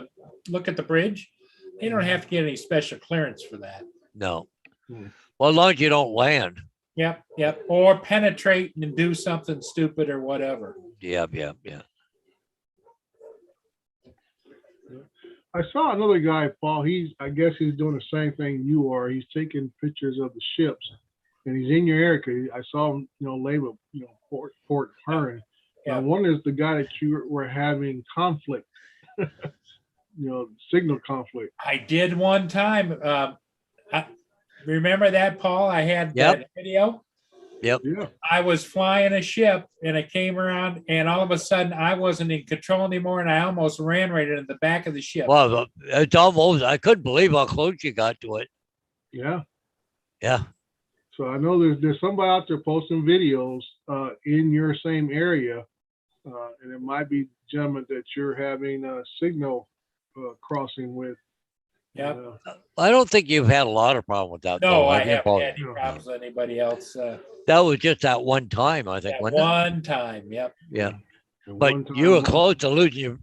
look at the bridge. They don't have to get any special clearance for that. No. Well, as long as you don't land. Yep. Or penetrate and do something stupid or whatever. Yep. I saw another guy, Paul. I guess he's doing the same thing you are. He's taking pictures of the ships, and he's in your area. 'Cause I saw him, label, Port Huron. Yeah. I wonder if the guy that you were having conflict, signal conflict. I did one time. Remember that, Paul? I had Yep. that video. Yep. Yeah. I was flying a ship and it came around and all of a sudden I wasn't in control anymore and I almost ran right into the back of the ship. Well, it's almost, I couldn't believe how close you got to it. Yeah. Yeah. So I know there's somebody out there posting videos in your same area, and it might be gentlemen that you're having a signal crossing with. Yep. I don't think you've had a lot of problem with that. No, though, I have you, haven't Paul? had any problems with anybody else. That was just that one time, I think, That wasn't it? one time, yep. Yeah. And But one time- you were close to losing your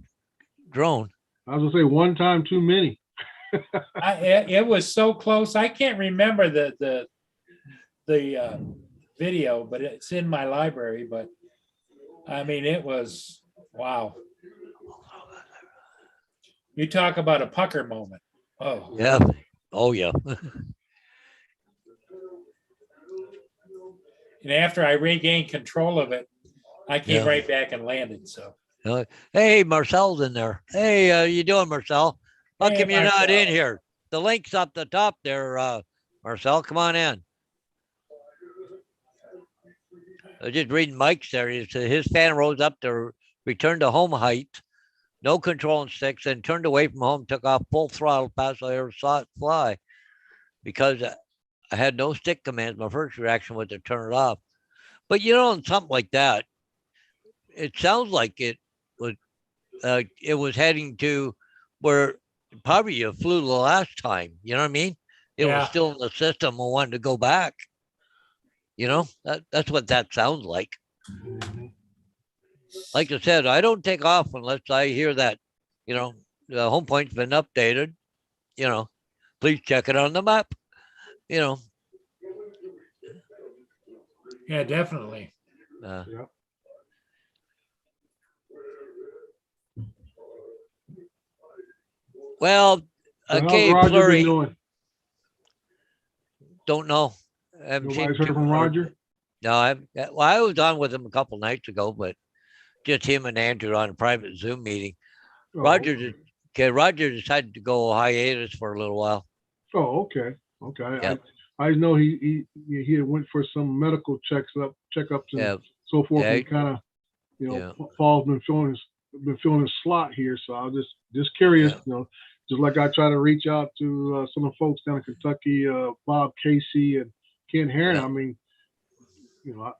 drone. I was gonna say one time too many. It was so close. I can't remember the video, but it's in my library. But I mean, it was wow. You talk about a pucker moment. Oh, Yeah. Oh, yeah. and after I regained control of it, I came Yeah. right back and landed. So Hey, Marcel's in there. Hey, you doing, Marcel? How Hey, come you're not in Marcel. here? The link's up the top there, Marcel. Come on in. I was just reading Mike's there. He said his fan rose up to return to home height, no controlling sticks, and turned away from home, took off full throttle past I ever saw it fly. Because I had no stick commands, my first reaction was to turn it off. But you know, something like that, it sounds like it was heading to where probably you flew the last time. You know what I mean? It was Yeah. still in the system and wanted to go back. You know, that's what that sounds like. Like I said, I don't take off unless I hear that, you know, the home point's been updated. You know, please check it on the map. You know, yeah, definitely. well, So how's okay, Roger been Flurry, doing? don't know. I haven't seen Nobody's heard too from much. Roger? No, I was on with him a couple nights ago, but just him and Andrew on a private Zoom meeting. Oh, Roger decided to go hiatus for a little while. Oh, okay. Okay. Yep. I know he had went for some medical checkups and Yeah, so forth. Yeah. And kind of, you know, Yeah. Paul's been filling his slot here. So I was just curious, Yeah. you know, just like I try to reach out to some of the folks down in Kentucky, Bob Casey and Ken Herron. Yeah. I mean, you know,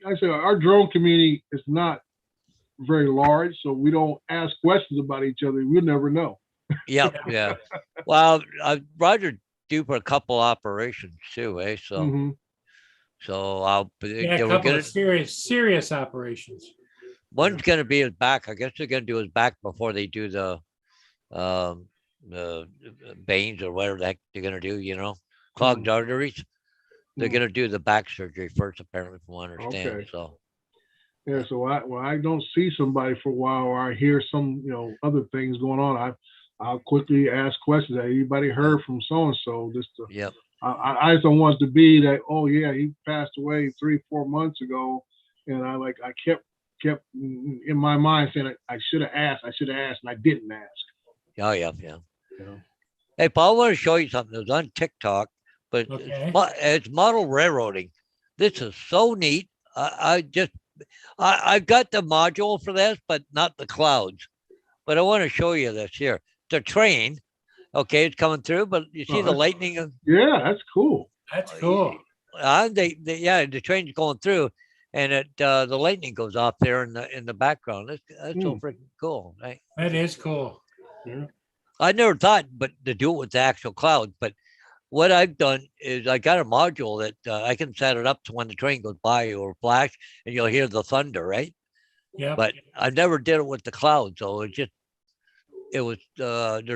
I say our drone community is not very large, so we don't ask questions about each other. We'll never know. Yep. Yeah. Well, Roger due for a couple operations too, eh? So, Mhm. so I'll. Yeah, they a were couple gonna, of serious operations. one's going to be his back. I guess they're going to do his back before they do the veins or whatever the heck they're going to do. You know, clogged arteries. They're Mhm. going to do the back surgery first, apparently, from what I understand. Okay. So, Yeah, so when I don't see somebody for a while or I hear some, you know, other things going on, I'll quickly ask questions. Have anybody heard from so and so? Just to, yep. I just don't want it to be that, oh yeah, he passed away 3-4 months ago, and I kept in my mind saying I should have asked, and I didn't ask. Oh, yeah, yeah. You know? Hey, Paul, I want to show you something. It was on TikTok, but Okay. it's model railroading. This is so neat. I've got the module for this, but not the clouds. But I want to show you this here. The train, okay, it's coming through, but you see Oh, the that's- lightning. Yeah, that's cool. That's cool. Yeah, the train's going through, and the lightning goes off there in the background. That's so freaking cool, right? That is cool. Yeah. I never thought, but to do it with the actual clouds. But what I've done is I got a module that I can set it up to when the train goes by or flash, and you'll hear the thunder, right? Yeah. But I never did it with the clouds, so there's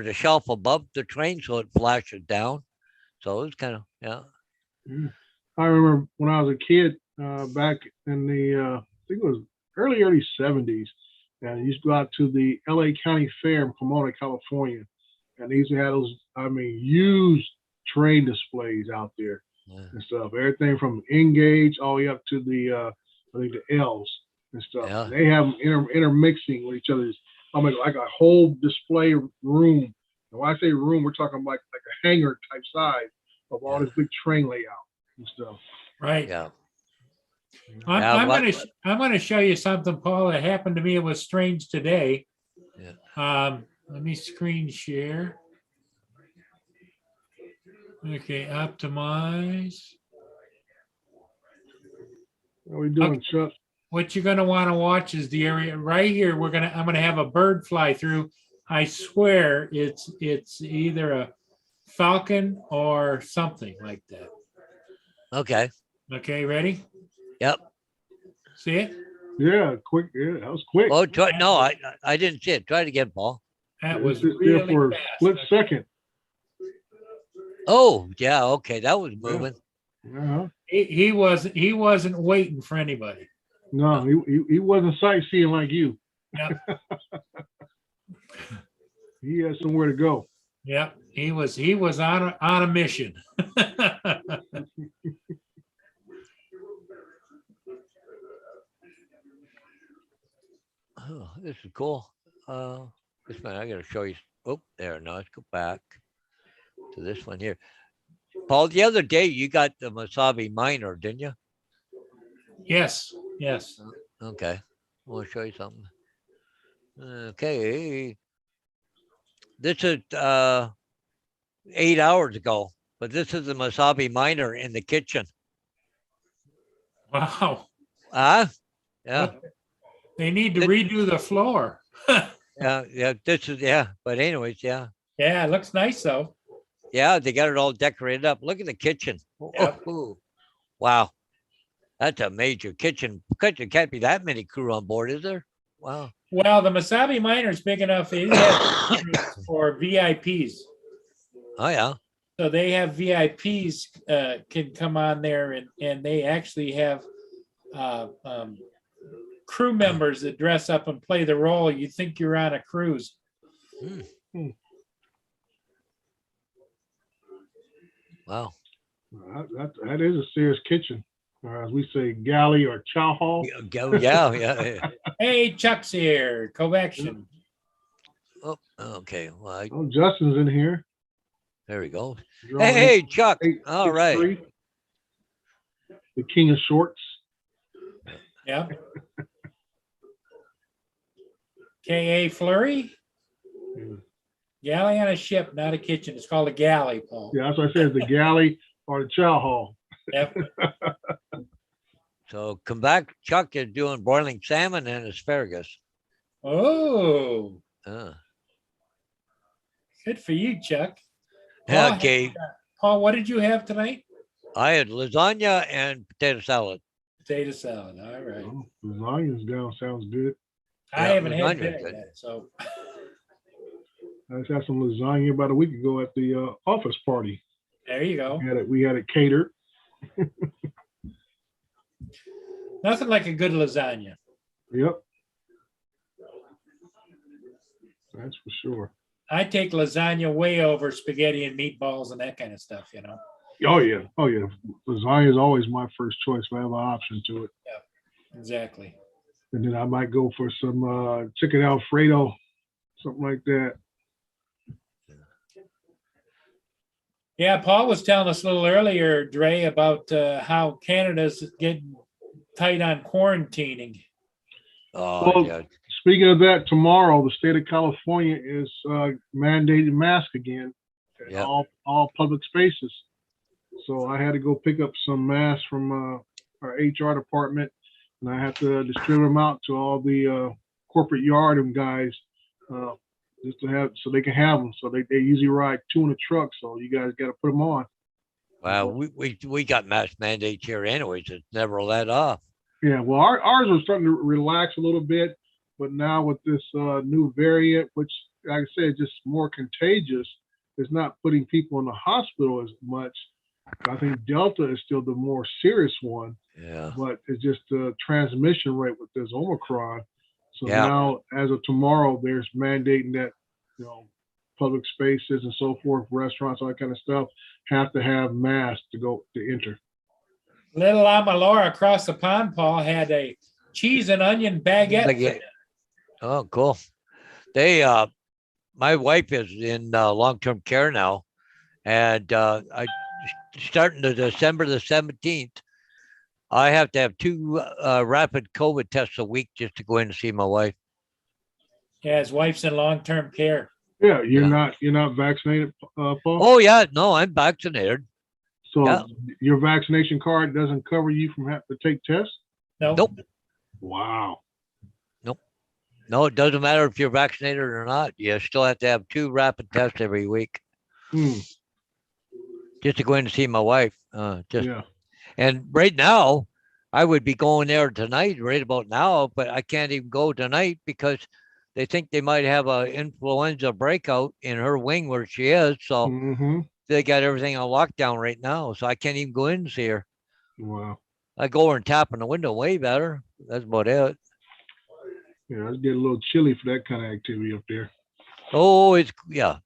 a shelf above the train, so it flashes down. So it was kind of Yeah. I remember when I was a kid back in the I think it was early 70s, and I used to go out to the LA County Fair in Pomona, California, and they used to have those, I mean, huge train displays out there and stuff. Everything from Engage all the way up to the I think the L's and stuff. Yeah. And they have them intermixing with each other. I mean, like a whole display room. And when I say room, we're talking like a hangar type size of all this big train layout and stuff. Right. yeah. Yeah, I'm gonna show you something, Paul, that happened to me. It was strange today. Yeah. Let me screen share. Okay, optimize. How we doing, Chuck? What you're gonna want to watch is the area right here. I'm gonna have a bird fly through. I swear it's either a falcon or something like that. Okay. Okay, ready? Yep. See it? Yeah, quick. Yeah, that was quick. Oh, no, I didn't see it. Try it again, Paul. That It was just there really for a fast. split second. Oh, yeah. Okay. That was moving. Uh-huh. He wasn't waiting for anybody. No, he wasn't sightseeing like you. Yep. He had somewhere to go. Yep, he was on a mission. Oh, this is cool. This one I got to show you. Oh, there. No, let's go back to this one here. Paul, the other day you got the Masabi Minor, didn't you? Yes. Okay. I want to show you something. Okay. This is 8 hours ago, but this is the Masabi Minor in the kitchen. Wow. Yeah. They need to redo the floor. Yeah. This is But anyways, yeah. Yeah, it looks nice though. Yeah, they got it all decorated up. Look at the kitchen. Yep. Oh, wow. That's a major kitchen. Kitchen can't be that many crew on board, is there? Wow. Well, the Masabi Minor is big enough for VIPs. Oh, yeah. So they have VIPs can come on there and they actually have crew members that dress up and play the role. You think you're on a cruise. Wow. That is a serious kitchen, or as we say, galley or chow hall. Yeah. Hey, Chuck's here. Covection. Oh, okay. Well, Oh, Justin's in here. there we go. Drawing Hey, Chuck. 8, All 6, right. 3. The king of shorts. Yeah. K.A. Flurry. Yeah. Galley on a ship, not a kitchen. It's called a galley, Paul. Yeah, that's what I said. The galley or the chow hall. Yep. So come back. Chuck is doing boiling salmon and asparagus. Oh, Uh, good for you, Chuck. Paul, okay. Paul, what did you have tonight? I had lasagna and potato salad. Potato salad. All right. Oh, lasagna's down. Sounds good. I Yeah, haven't had lasagna's that good. yet, so I just had some lasagna about a week ago at the office party. there you go. We had it catered. Nothing like a good lasagna. Yep. That's for sure. I take lasagna way over spaghetti and meatballs and that kind of stuff, you know. Oh yeah. Lasagna is always my first choice if I have an option to it. Exactly. And then I might go for some chicken Alfredo, something like that. Yeah, Paul was telling us a little earlier, Dre, about how Canada's getting tight on quarantining. Oh, Well, yeah. Speaking of that, tomorrow the state of California is mandating masks again at Yep. all public spaces. So I had to go pick up some masks from our HR department, and I have to distribute them out to all the corporate yard and guys just to have so they can have them. So they usually ride 2 in a truck, so you guys got to put them on. Well, we got mask mandates here anyways. It's never let off. Yeah, well, ours are starting to relax a little bit, but now with this new variant, which, like I said, is just more contagious, it's not putting people in the hospital as much. I think Delta is still the more serious one, Yeah. but it's just the transmission rate with this Omicron. So Yeah. now, as of tomorrow, there's mandating that, public spaces and so forth, restaurants, all that kind of stuff, have to have masks to enter. Little Amalora across the pond, Paul, had a cheese and onion baguette. Baguette. Oh, cool. They, my wife is in long-term care now, and I starting to December the 17th. I have to have 2 rapid COVID tests a week just to go in to see my wife. Yeah, his wife's in long-term care. Yeah, you're Yeah. not vaccinated, Paul? Oh yeah, no, I'm vaccinated. So yeah. your vaccination card doesn't cover you from having to take tests? No, Nope. Wow. No, it doesn't matter if you're vaccinated or not. You still have to have 2 rapid tests every week Hmm. just to go in to see my wife. Yeah. And right now, I would be going there tonight, right about now, but I can't even go tonight because they think they might have a influenza breakout in her wing where she is. So Mm-hmm. they got everything on lockdown right now. So I can't even go in and see her. Wow. I go over and tap on the window way better. That's about it. Yeah, it's getting a little chilly for that kind of activity up there. Oh, yeah.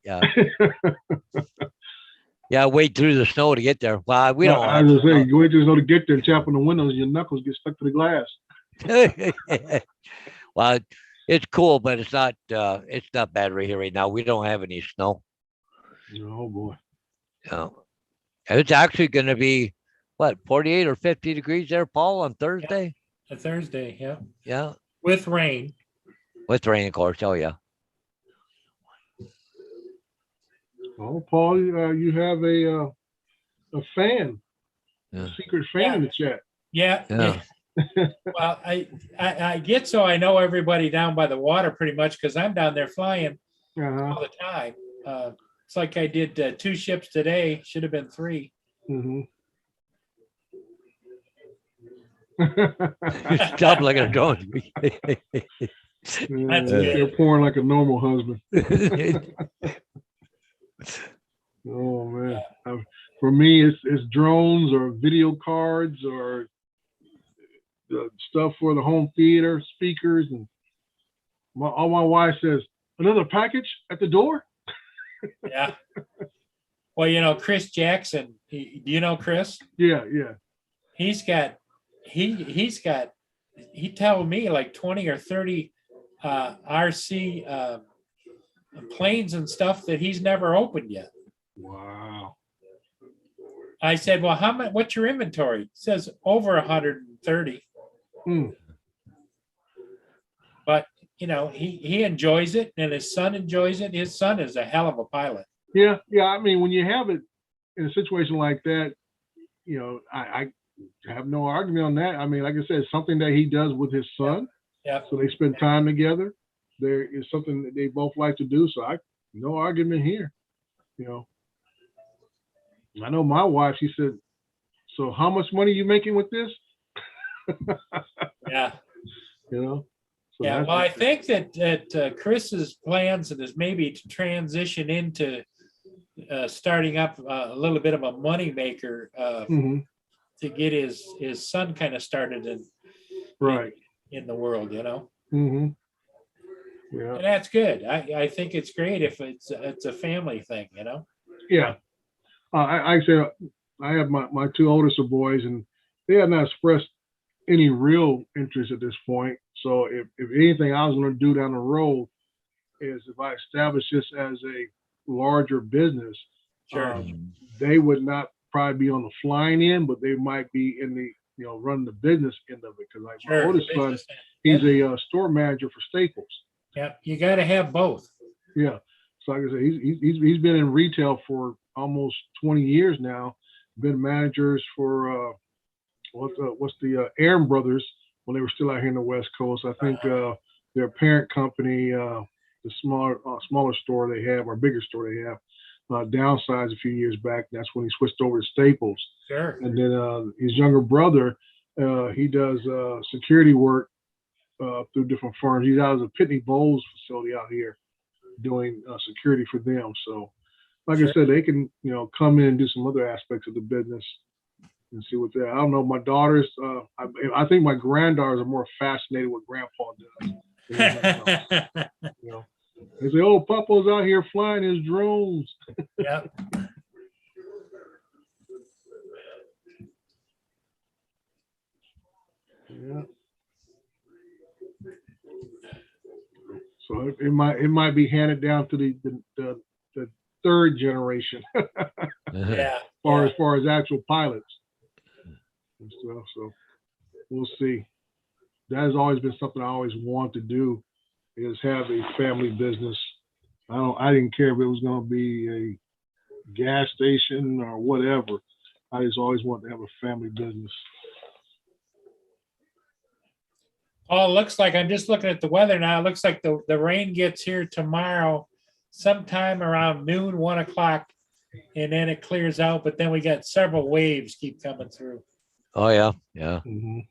Yeah, wade through the snow to get there. Well, we don't I have was snow. saying, you wait till to get there and tap on the windows, your knuckles get stuck to the glass. Well, it's cool, but it's not bad right here right now. We don't have any snow. Oh boy. It's actually going to be what 48 or 50 degrees there, Paul, on Thursday. a Thursday, yeah, Yeah, with rain. with rain, of course. Oh yeah. Oh, Paul, you have a fan, Yeah. a secret fan in the chat. Yeah. Yeah. Well, I get so I know everybody down by the water pretty much because I'm down there flying Uh-huh. all the time. It's like I did 2 ships today. Should have been 3. Mm-hmm. Stop looking at drones. That's You're good. pouring like a normal husband. Oh man. For me, it's drones or video cards or the stuff for the home theater speakers, and all my wife says, another package at the door. Yeah. Well, Chris Jackson. Do you know Chris? Yeah. He's got he told me like 20 or 30 RC planes and stuff that he's never opened yet. Wow. I said, well, how much? What's your inventory? He says over 130. Hmm. But he enjoys it, and his son enjoys it. His son is a hell of a pilot. Yeah. I mean, when you have it in a situation like that, I have no argument on that. I mean, like I said, it's something that he does with his son. Yeah. So they spend time together. There is something that they both like to do. So no argument here. I know my wife, she said, so how much money are you making with this? Yeah. So yeah. Well, I think that Chris's plans is maybe to transition into starting up a little bit of a money maker mm-hmm. to get his son kind of started in the world, Mm-hmm. Yeah. And that's good. I think it's great if it's a family thing, Yeah. I said I have my 2 oldest boys, and they have not expressed any real interest at this point. So if anything I was going to do down the road is if I establish this as a larger business, Sure. They would not probably be on the flying end, but they might be in the running the business end of it. Because like my oldest son, he's a store manager for Staples. Yeah, you got to have both. Yeah, so like I said, he's been in retail for almost 20 years now. Been managers for what's the Aaron Brothers when they were still out here in the West Coast. I think their parent company, the smaller store they have or bigger store they have, downsized a few years back. That's when he switched over to Staples. Sure. And then his younger brother, he does security work through different firms. He's out of the Pitney Bowes facility out here doing security for them. So, like I said, they can come in and do some other aspects of the business and see what they're. I don't know. My daughters, I think my granddaughters are more fascinated with Grandpa does. They say, "Oh, Papa's out here flying his drones." Yeah. Yeah. So it might be handed down to the 3rd generation. Yeah. As far as actual pilots and stuff. So we'll see. That has always been something I always wanted to do, is have a family business. I didn't care if it was going to be a gas station or whatever. I just always wanted to have a family business. Oh, it looks like, I'm just looking at the weather now. It looks like the rain gets here tomorrow sometime around noon, 1 o'clock, and then it clears out, but then we got several waves keep coming through. Oh, yeah, yeah. Mhm.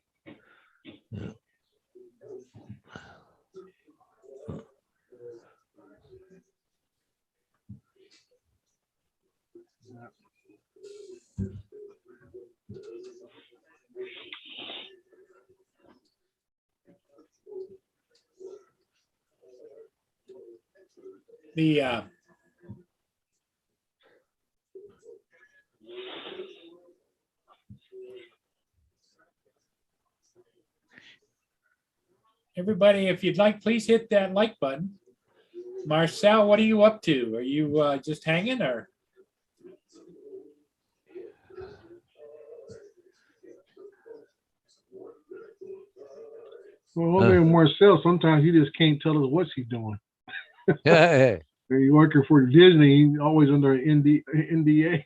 The everybody, if you'd like, please hit that like button. Marcel, what are you up to? Are you just hanging, or? Well, man, Marcel, sometimes he just can't tell us what's he doing. Yeah. He's working for Disney. He's always under an NDA.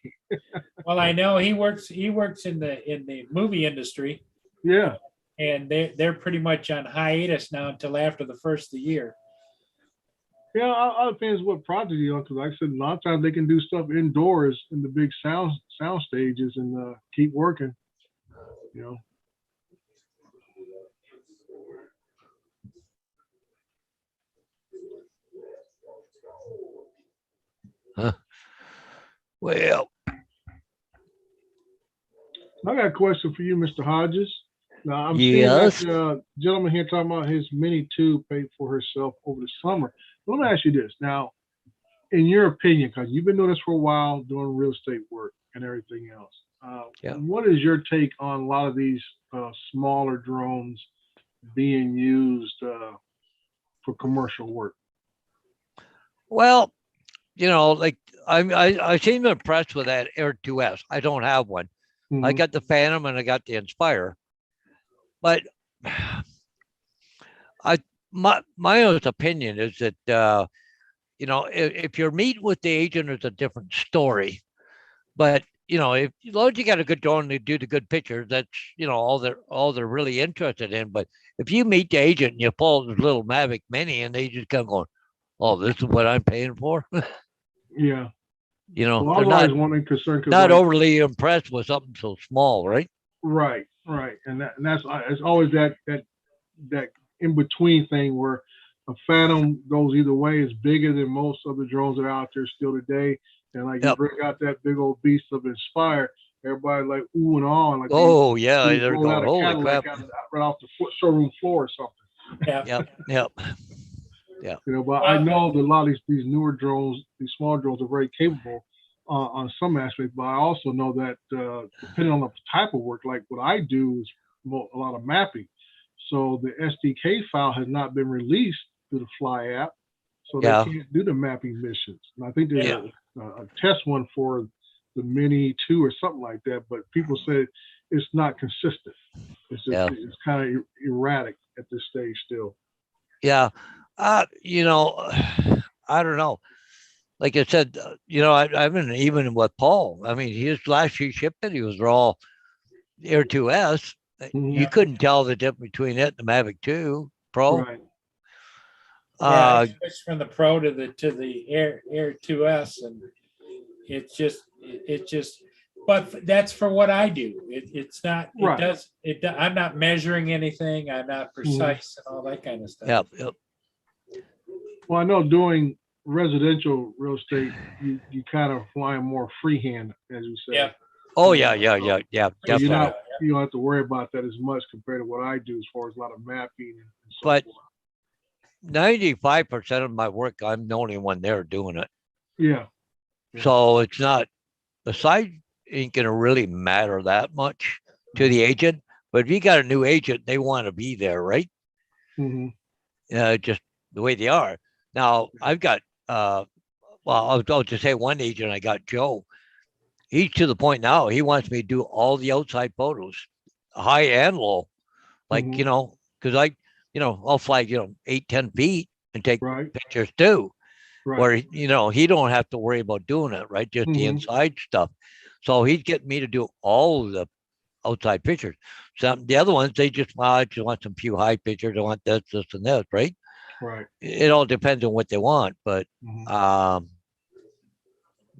Well, I know he works in the movie industry, Yeah. and they're pretty much on hiatus now until after the first of the year. Yeah, all depends what project you're on. Because like I said, a lot of times they can do stuff indoors in the big sound stages and keep working. You know. Well, I got a question for you, Mr. Hodges. Now, I'm Yes. seeing that gentleman here talking about his Mini 2 paid for herself over the summer. Let me ask you this. Now, in your opinion, because you've been doing this for a while, doing real estate work and everything else, Yeah. what is your take on a lot of these smaller drones being used for commercial work? well, like I seem impressed with that Air 2S. I don't have one. I Mhm. got the Phantom and I got the Inspire, but my own opinion is that if you're meeting with the agent, it's a different story. But if as long as you got a good drone and they do the good pictures, that's all they're really interested in. But if you meet the agent and you pull this little Mavic Mini and they just come going, "Oh, this is what I'm paying for," Yeah. Well, I they're was not always wondering concerned because not overly impressed with something so small, right? right, and that's it's always that in between thing where a Phantom goes either way. It's bigger than most of the drones that are out there still today, and like you Yep. bring out that big old beast of Inspire, everybody like ooh and ah, like Oh yeah, you they're roll out going, a "Holy Cadillac crap!" right off the showroom floor or something. Yeah. Yep. But I know that a lot of these newer drones, these small drones, are very capable on some aspects. But I also know that depending on the type of work, like what I do is a lot of mapping. So the SDK file has not been released through the Fly app, so they Yeah. can't do the mapping missions. And I think there's Yeah. a test one for the Mini 2 or something like that. But people say it's not consistent. It's just Yeah. it's kind of erratic at this stage still. Yeah. I don't know. Like I said, I've been even with Paul. I mean, his last few shipment, he was all Air 2S. Mhm. You couldn't tell the difference between it and the Mavic 2 Pro. Right. Yeah, I Uh, switched from the Pro to the Air 2S, and it's just but that's for what I do. It's not, Right. I'm not measuring anything. I'm not precise and all that kind of stuff. yep. Well, I know doing residential real estate, you kind of fly more freehand, as you say. Yeah. Oh yeah, So definitely. you don't have to worry about that as much compared to what I do as far as a lot of mapping and so But forth. 95% of my work, I'm the only one there doing it. Yeah. Yeah. So it's not, the size ain't gonna really matter that much to the agent. But if you got a new agent, they want to be there, right? hmm Just the way they are. Now I've got I'll just say one agent, I got Joe. He's to the point now, he wants me to do all the outside photos, high and low. like, Mhm. you know, because I'll fly, 8, 10 feet and take Right, pictures too, right. where, he don't have to worry about doing it, right? Just the Mhm. inside stuff. So he'd get me to do all of the outside pictures. Some the other ones, they just, well, I just want some few high pictures. I want this, and this, right? Right. It all depends on what they want, but Mhm.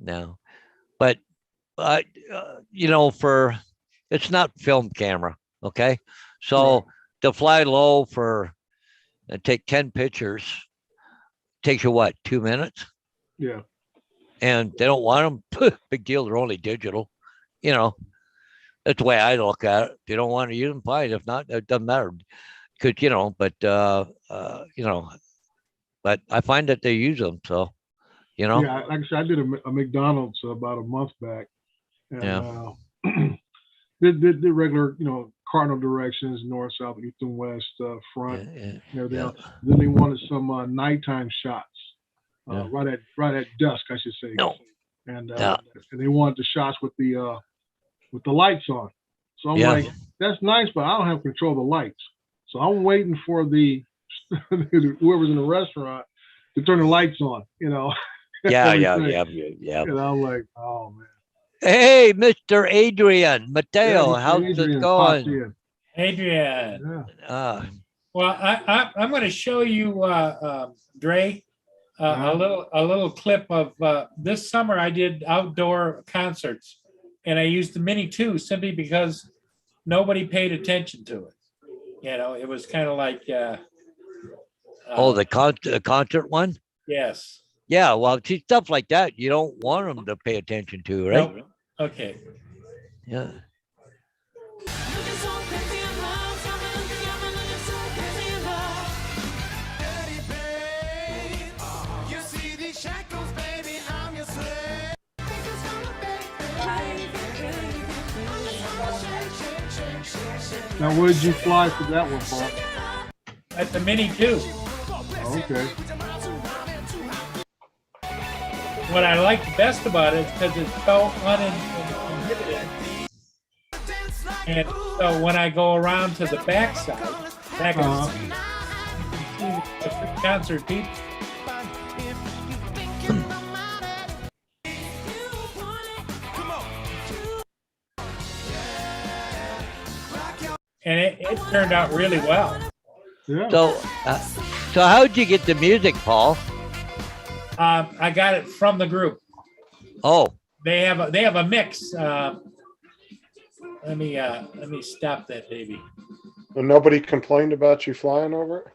no, but for it's not film camera, okay? So Right. to fly low for and take 10 pictures takes you what, 2 minutes? Yeah. And they don't want them. Big deal. They're only digital. You know, that's the way I look at it. If you don't want to use them, fine. If not, it doesn't matter. Could but I find that they use them. So, Yeah. Like I said, I did a McDonald's about a month back, and yeah, did regular, cardinal directions, north, south, east, and west, front, yeah, yeah, and everything yeah, else. Then they wanted some nighttime shots, yeah. right at dusk, I should say, No, and yeah, they wanted the shots with the lights on. So I'm yeah, like, that's nice, but I don't have control of the lights. So I'm waiting for the whoever's in the restaurant to turn the lights on, yeah, yeah, everything. yeah, yeah. And I'm like, oh man. Hey, Mr. Adrian Yeah, Mateo, Mr. how's it Adrian popped going? in. Adrian. Yeah. Uh, Well, I'm going to show you, Dre, a little clip of this summer. I did outdoor concerts, and I used the Mini 2 simply because nobody paid attention to it. It was kind of like, the concert one? yes. Yeah, well, see, stuff like that, you don't want them to pay attention to, right? Nope. Okay. Yeah. Now, where did you fly for that one, Paul? At the Mini 2. Okay. What I liked best about it is because it felt uninhibited. And so when I go around to the backside, back of the concert people, and it turned out really well. Yeah. So how'd you get the music, Paul? I got it from the group. Oh, They have a mix. Let me stop that baby. And nobody complained about you flying over it?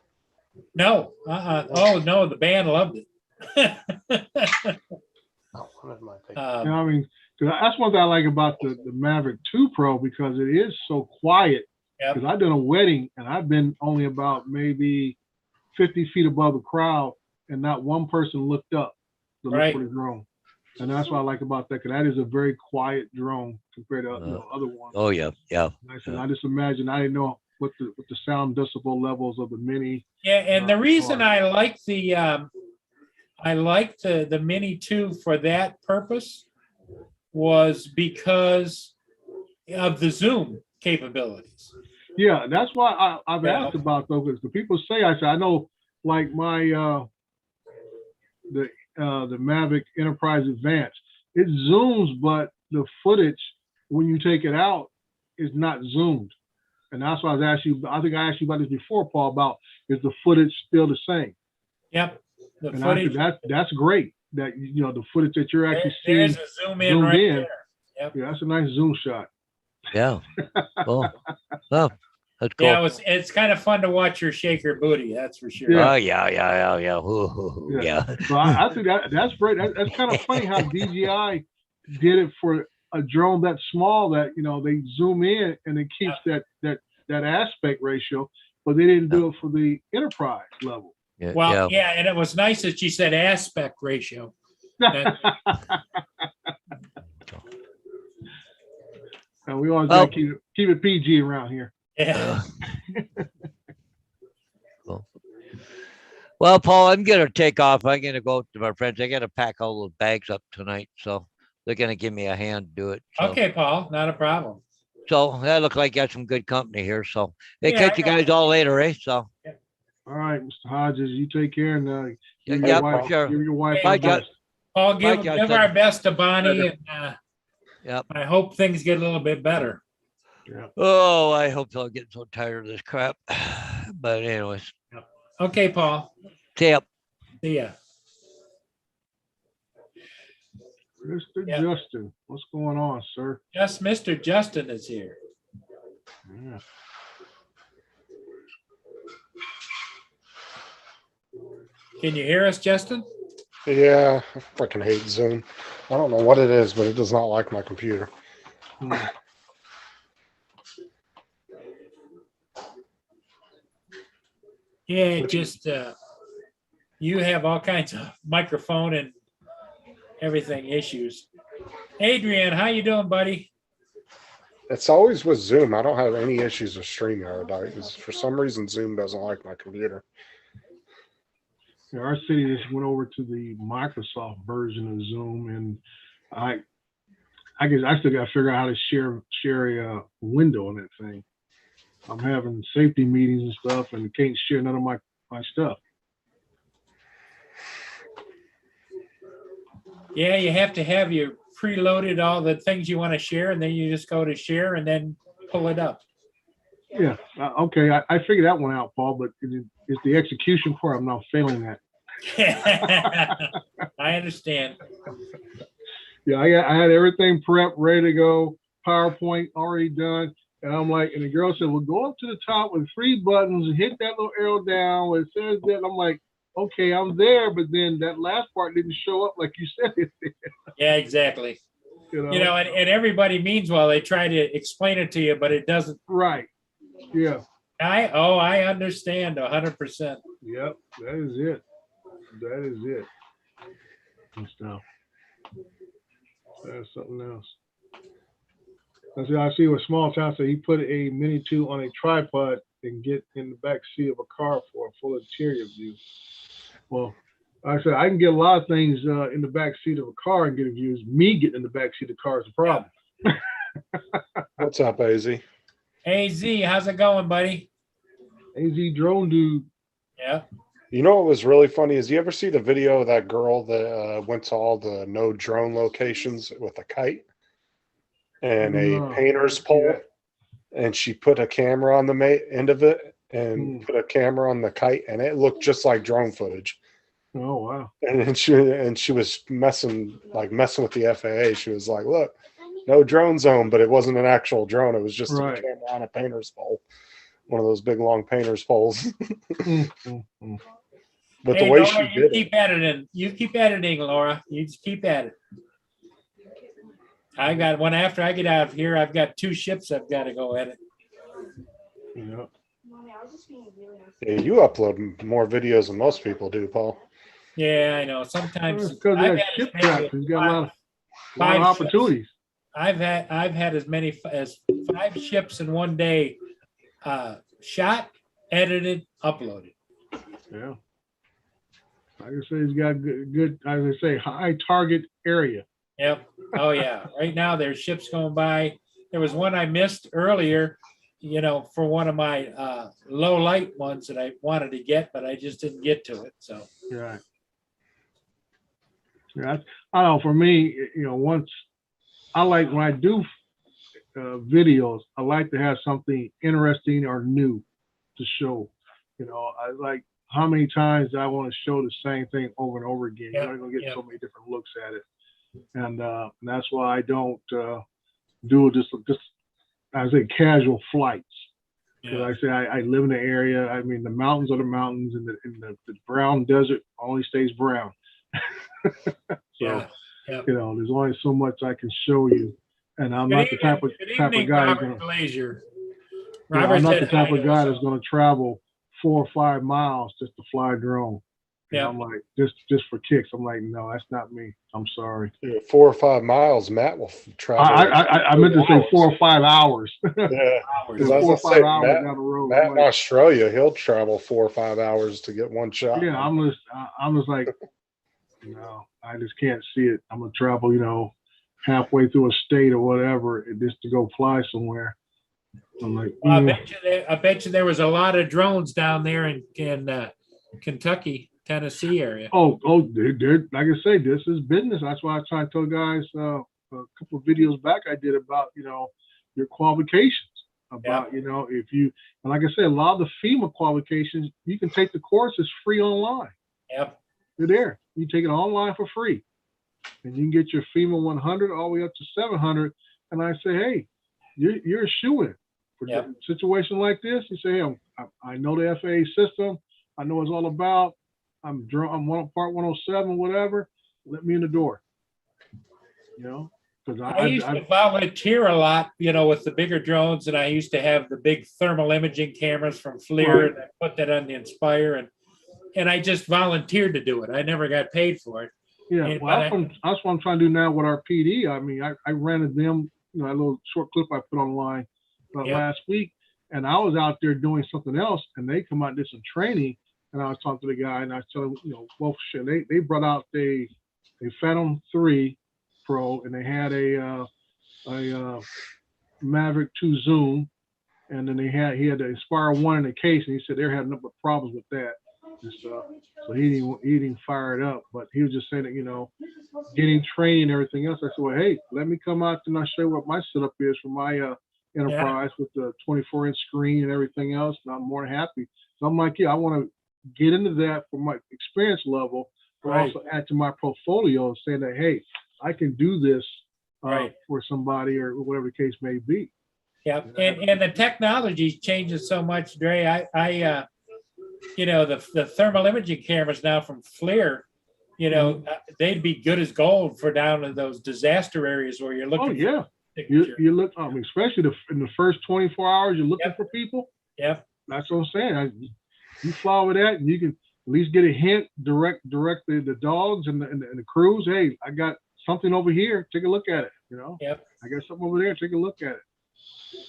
No, oh no, the band loved it. Oh, what am I thinking? I mean, 'cause that's one thing I like about the Maverick 2 Pro, because it is so quiet. Yep. Because I've done a wedding and I've been only about maybe 50 feet above the crowd, and not one person looked up to look Right. for the drone. And that's what I like about that, because that is a very quiet drone compared to other ones. oh yeah, yeah. And I said, I just imagine, I didn't know what the sound decibel levels of the Mini. Yeah, and the reason I like the Mini 2 for that purpose was because of the zoom capabilities. Yeah, that's why I've Yeah. asked about those. Because the people say, I said, I know, like my the Mavic Enterprise Advanced, it zooms, but the footage when you take it out is not zoomed. And that's why I was asking you. I think I asked you about this before, Paul. About, is the footage still the same? Yep, the And I footage. said that's great. That the footage that you're actually seeing. There's a zoom in zoomed right in. there. Yeah, that's a nice zoom shot. Yeah. Oh, that's cool. Yeah, it's kind of fun to watch her shake her booty. That's for sure. Yeah. Oh yeah. Ooh, Yeah. yeah. So I think that's great. That's kind of funny how DJI did it for a drone that small, that they zoom in and it keeps that aspect ratio, but they didn't do it for the enterprise level. Yeah, Well, yeah. yeah, and it was nice that she said aspect ratio. And we always Well- gotta keep it PG around here. Yeah. Cool. Well, Paul, I'm gonna take off. I'm gonna go to my friends. I gotta pack all those bags up tonight, so they're gonna give me a hand to do it. So, Okay, Paul, not a problem. So that looked like got some good company here. So hey, Yeah, catch you guys all later, eh? So All right, Mr. Hodges, you take care and give yeah, your wife, sure. give your wife Bye, our Ju- best. Paul, Bye, give Justin. our best to Bonnie, and Yep. I hope things get a little bit better. Yeah. Oh, I hope they'll get so tired of this crap. But anyways, Okay, Paul. see ya. See ya. Mr. Yeah. Justin, what's going on, sir? Just Mr. Justin is here. Yeah. Can you hear us, Justin? Yeah, I freaking hate Zoom. I don't know what it is, but it does not like my computer. Hmm. Yeah, just you have all kinds of microphone and everything issues. Adrian, how you doing, buddy? It's always with Zoom. I don't have any issues with StreamYard. For some reason, Zoom doesn't like my computer. Yeah, our city just went over to the Microsoft version of Zoom, and I guess I still got to figure out how to share a window on that thing. I'm having safety meetings and stuff, and can't share none of my stuff. Yeah, you have to have you preloaded all the things you want to share, and then you just go to share and then pull it up. Yeah, okay, I figured that one out, Paul, but it's the execution part I'm now failing at. I understand. Yeah, I had everything prepped, ready to go, PowerPoint already done. And I'm like, and the girl said, well, go up to the top with 3 buttons and hit that little arrow down where it says that. And I'm like, okay, I'm there. But then that last part didn't show up like you said it did. Yeah, exactly. You know, And everybody means well, they try to explain it to you, but it doesn't. right. Yeah. I understand 100%. Yep. That is it. That is it. And stuff. That's something else. I see a small town, so he put a Mini 2 on a tripod and get in the back seat of a car for a full interior view. Well, like I said, I can get a lot of things in the back seat of a car and get a view. Me getting in the back seat of the car is the problem. What's up, AZ? Hey, Z, how's it going, buddy? AZ drone dude. Yeah. You know what was really funny is you ever see the video of that girl that went to all the no drone locations with a kite and a No, painter's I see pole, that. and she put a camera on the end of it and put a camera on the kite, and it looked just like drone footage. Oh wow. And she was messing with the FAA. She was like, "Look, no drone zone," but it wasn't an actual drone. It was just Right. a camera on a painter's pole, one of those big long painter's poles. But Hey, the way Laura, she you did keep it, editing. You keep editing, Laura. You just keep at it. I got one after I get out of here. I've got 2 ships I've got to go edit. Yeah. yeah, you upload more videos than most people do, Paul. Yeah, I know. Sometimes Because I've that had ship as many traps, he's got a lot of five ships. opportunities. I've had as many as 5 ships in one day, shot, edited, uploaded. Yeah. Like I say, he's got good, as I say, high target area. Yep. Oh yeah. Right now there's ships going by. There was one I missed earlier, for one of my low light ones that I wanted to get, but I just didn't get to it. So Right. Yeah, I don't know. For me, once I like when I do videos, I like to have something interesting or new to show. I like how many times I want to show the same thing over and over again. You're not gonna get so many different looks at it, and that's why I don't do just I say casual flights. Because I say I live in the area. I mean, the mountains are the mountains, and the brown desert only stays brown. So, there's only so much I can show you, and I'm not the type of guy. Robert Glazier. I'm not said the type hi of to guy us. that's going to travel 4 or 5 miles just to fly a drone. Yeah. I'm like, just for kicks. I'm like, no, that's not me. I'm sorry. Yeah, 4 or 5 miles, Matt will travel. I meant to say 4 or 5 hours. Yeah, It's because I 4 or was 5 gonna say, hours down the road. Matt I'm in like, Australia, he'll travel 4 or 5 hours to get one shot. yeah, I'm just like, no, I just can't see it. I'm gonna travel, halfway through a state or whatever, just to go fly somewhere. I'm like, I bet you there was a lot of drones down there in Kentucky, Tennessee area. They're like I say, this is business. That's why I try to tell guys a couple of videos back I did about, your qualifications. About, if you, and like I said, a lot of the FEMA qualifications, you can take the courses free online. Yep. They're there. You take it online for free. And you can get your FEMA 100 all the way up to 700. And I say, hey, you're a shoo-in. For Yep. a situation like this, you say, hey, I know the FAA system. I know what it's all about. I'm part 107, whatever. Let me in the door. Because I used to volunteer a lot, with the bigger drones, and I used to have the big thermal imaging cameras from FLIR, Right. and I put that on the Inspire, and I just volunteered to do it. I never got paid for it. yeah, And- well, but that's what I'm trying to do now with our PD. I mean, I rented them, a little short clip I put online Yeah. last week, and I was out there doing something else, and they come out and did some training, and I was talking to the guy, and I was telling him, well, shit, they brought out a Phantom 3 Pro, and they had a Maverick 2 Zoom, and then he had the Inspire 1 in the case, and he said they had a number of problems with that and stuff. So he didn't fire it up, but he was just saying that, getting trained and everything else. I said, well, hey, let me come out and I'll show you what my setup is for my Enterprise with the 24-inch screen and everything else, and I'm more than happy. So I'm like, yeah, I want to get into that for my experience level, but Right. also add to my portfolio, saying that, hey, I can do this Right. for somebody or whatever the case may be. Yeah, and the technology's changing so much, Dre. The thermal imaging cameras now from FLIR, they'd be good as gold for down in those disaster areas where you're looking. Oh yeah, for signature. you look. I mean, especially in the first 24 hours, you're looking Yep. for people. Yep. That's what I'm saying. You fly with that, and you can at least get a hint, direct the dogs and the crews. Hey, I got something over here. Take a look at it. Yep. I got something over there. Take a look at it.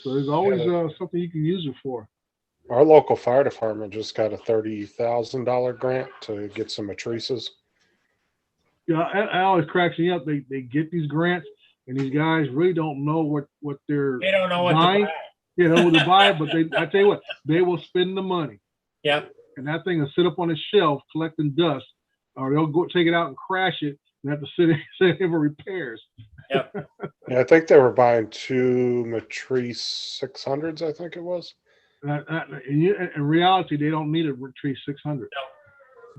So there's always something you can use it for. Our local fire department just got a $30,000 grant to get some matrices. Yeah, it always cracks me up. They get these grants, and these guys really don't know what they're They don't know what buying. to buy. You know what to buy, but I tell you what, they will spend the money, Yep. and that thing will sit up on a shelf collecting dust, or they'll go take it out and crash it and have to sit in for repairs. Yep. Yeah, I think they were buying 2 Matrice 600s, I think it was. In reality, they don't need a Retrieve 600.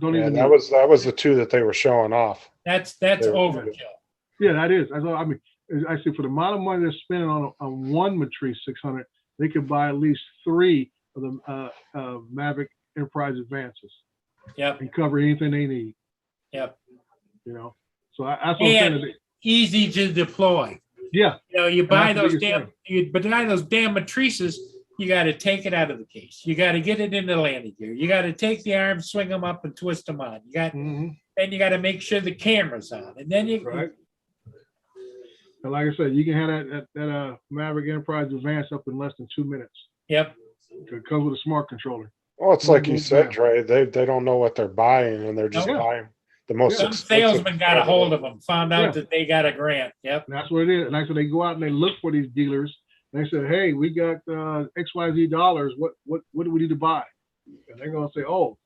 Don't Yeah, even. that was the 2 that they were showing off. That's They were- overkill. Yeah, that is. I mean, I see for the amount of money they're spending on one Matrice 600, they could buy at least 3 of the Maverick Enterprise Advances Yep. and cover anything they need. Yep. So that's what I'm saying. Easy to deploy. Yeah, You buy that's the those biggest damn matrices. You got to take it out of the case. You got to get it into landing gear. You got to take the arms, swing them up, and twist them on. mhm, Then you got to make sure the camera's on, and then you right. And like I said, you can have that Maverick Enterprise Advance up in less than 2 minutes. Yep. It comes with a smart controller. Well, it's like you Mhm. said, Dre. They don't know what they're buying, and they're just Yeah. buying the most Some expensive. salesman got a hold of them, found out Yeah. that they got a grant. Yep. And that's what it is. And like I said, they go out and they look for these dealers. And they say, hey, we got XYZ dollars. What do we need to buy? And they're gonna say, oh,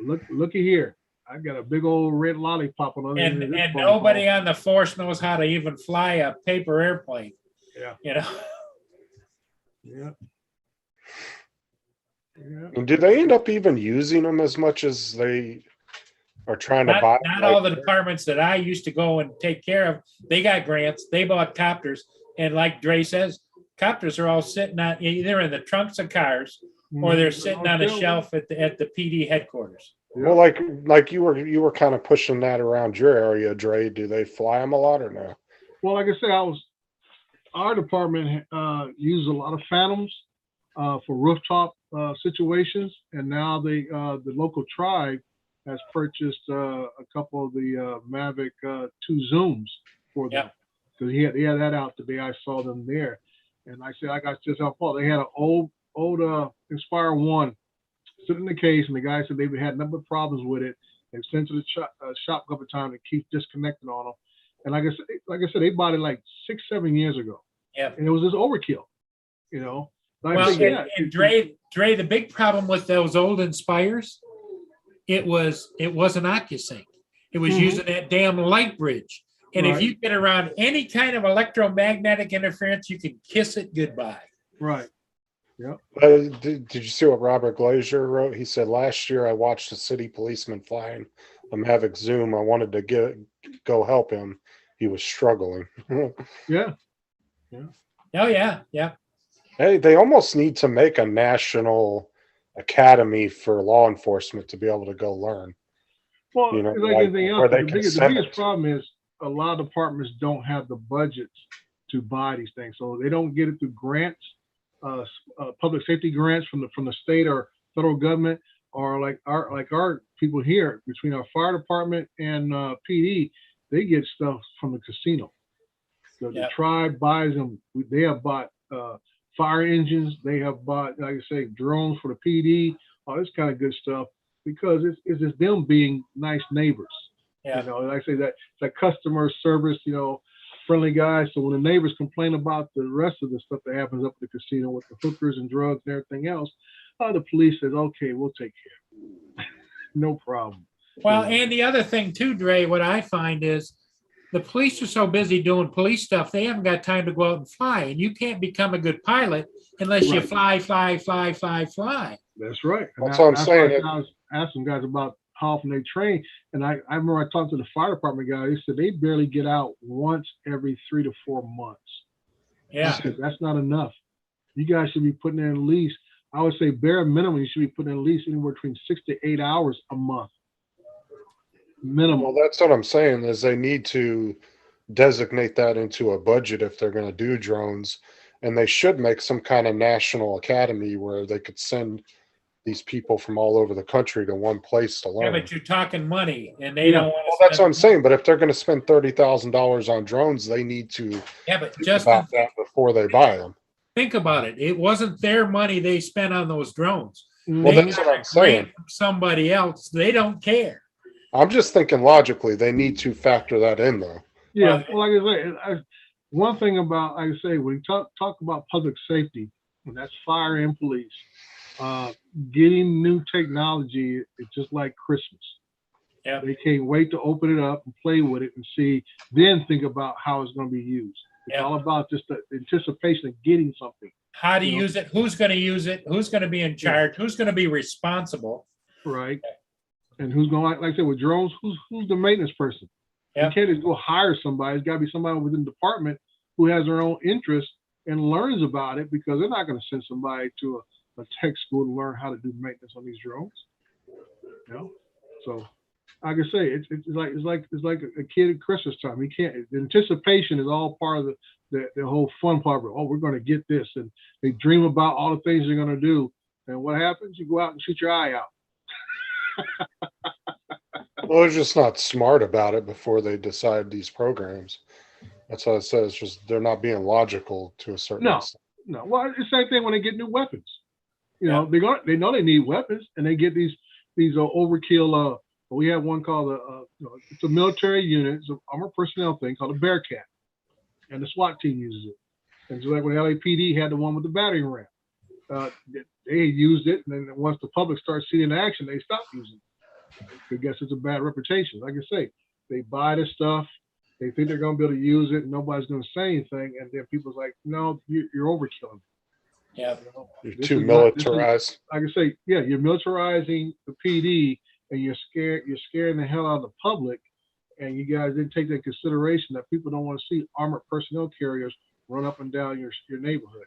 looky here. I got a big old red lollipop on the other end of And this phone nobody call. on the force knows how to even fly a paper airplane. Yeah. Yeah. Yeah. And do they end up even using them as much as they are trying to buy? Not all the departments that I used to go and take care of, they got grants, they bought copters. And like Dre says, copters are all sitting on either in the trunks of cars or they're sitting on a shelf at the PD headquarters. Well, like you were kind of pushing that around your area, Dre. Do they fly them a lot or no? Well, like I said, our department used a lot of Phantoms for rooftop situations, and now the local tribe has purchased a couple of the Mavic 2 Zooms for them. Because he had that out today. I saw them there, and I said, like I just tell Paul, they had an old Inspire 1 sitting in the case, and the guy said they've had a number of problems with it. They've sent to the shop a couple of times and keep disconnecting on them. And like I said, they bought it like 6, 7 years ago, Yeah. and it was just overkill. You know, like I Well, said, yeah, and Dre, the big problem with those old Inspires, it wasn't OcuSync. It was Mhm. using that damn light bridge. And if Right. you get around any kind of electromagnetic interference, you can kiss it goodbye. right. Did you see what Robert Glazier wrote? He said, "Last year I watched a city policeman flying a Mavic Zoom. I wanted to go help him. He was struggling." Yeah. Oh yeah, yeah. Hey, they almost need to make a national academy for law enforcement to be able to go learn. Well, You know, it's like like, anything else. where they The can biggest, send it. problem is a lot of departments don't have the budgets to buy these things, so they don't get it through grants, public safety grants from the state or federal government, or like our people here between our fire department and PD, they get stuff from the casino. So the Yeah. tribe buys them. They have bought fire engines. They have bought, like I say, drones for the PD. All this kind of good stuff because it's just them being nice neighbors. Yeah. You know, like I say, that it's like customer service. You know, friendly guys. So when the neighbors complain about the rest of the stuff that happens up at the casino with the hookers and drugs and everything else, the police says, "Okay, we'll take care of it." No problem. Well, and the other thing too, Dre, what I find is the police are so busy doing police stuff, they haven't got time to go out and fly. And you can't become a good pilot unless you Right. fly. That's right. And That's what I'm why saying. I was asking guys about how often they train. And I remember I talked to the fire department guy. They said they barely get out once every 3 to 4 months. Yeah. I said, that's not enough. You guys should be putting in at least, I would say bare minimum, you should be putting in at least anywhere between 6 to 8 hours a month. Minimum. Well, that's what I'm saying is they need to designate that into a budget if they're going to do drones, and they should make some kind of national academy where they could send these people from all over the country to one place to Yeah, learn. but you're talking money and they Yeah. don't want Well, to that's what I'm saying. But if they're going to spend $30,000 on drones, they need to Yeah, but think Justin, about that before they buy them. think about it. It wasn't their money they spent on those drones. Well, They that's got what a I'm saying. grant from somebody else. They don't care. I'm just thinking logically, they need to factor that in, though. Yeah, well, like I say, one thing about, like I say, when you talk about public safety, and that's fire and police, getting new technology is just like Christmas. Yeah. They can't wait to open it up and play with it and see, then think about how it's going to be used. It's Yeah. all about just the anticipation of getting something. How to You know? use it? Who's going to use it? Who's going to be in charge? Who's going to be responsible? Right. And who's going, like I said, with drones, who's the maintenance person? Yeah. You can't just go hire somebody. It's got to be somebody within the department who has their own interest and learns about it, because they're not going to send somebody to a tech school to learn how to do maintenance on these drones. You know, so like I say, it's like a kid at Christmas time. He can't. The anticipation is all part of the whole fun part of it. Oh, we're going to get this, and they dream about all the things they're going to do. And what happens? You go out and shoot your eye out. Well, they're just not smart about it before they decide these programs. That's what I said. It's just they're not being logical to a certain No. extent. No, well, it's the same thing when they get new weapons. You know, they know they need weapons, and they get these overkill. We have one called it's a military unit, it's an armored personnel thing called a Bearcat, and the SWAT team uses it. And just like when LAPD had the one with the battering ram, they used it, and then once the public starts seeing it in action, they stopped using it. I guess it's a bad reputation. Like I say, they buy this stuff. They think they're going to be able to use it, and nobody's going to say anything. And then people's like, "No, you're overkilling." Yeah. You know? You're This too is not- this is- militarized. Like I say, yeah, you're militarizing the PD, and you're scaring the hell out of the public. And you guys didn't take that consideration that people don't want to see armored personnel carriers run up and down your neighborhood.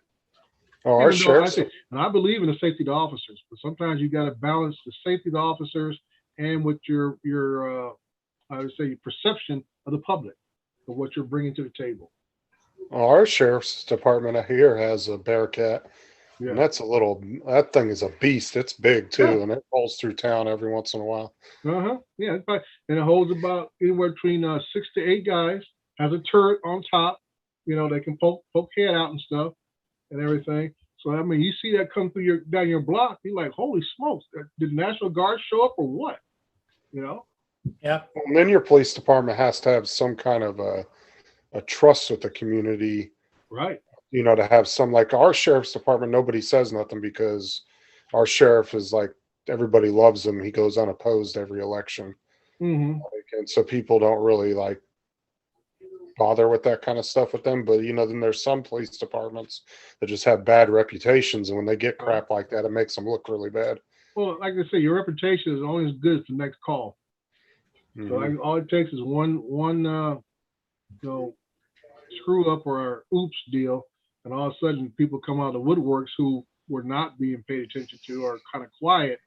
Oh, our Even though sheriff's and I believe in the safety of the officers, but sometimes you got to balance the safety of the officers and with your I would say your perception of the public of what you're bringing to the table. our sheriff's department here has a Bearcat, Yeah. and that thing is a beast. It's big too, Yeah. and it rolls through town every once in a while. Yeah. And it holds about anywhere between 6 to 8 guys. Has a turret on top. You know, they can poke head out and stuff and everything. So I mean, you see that come through down your block, you're like, holy smokes! Did the National Guard show up or what? You know. Yep. And then your police department has to have some kind of a trust with the community, Right. you know, to have some, like our sheriff's department, nobody says nothing because our sheriff is like, everybody loves him. He goes unopposed every election. Hmm. Like, and so people don't really like bother with that kind of stuff with them. But, you know, then there's some police departments that just have bad reputations. And when they get crap like that, it makes them look really bad. Well, like I say, your reputation is only as good as the next call. So Mhm. all it takes is one you know, screw up or oops deal, and all of a sudden people come out of the woodworks who were not being paid attention to or kind of quiet,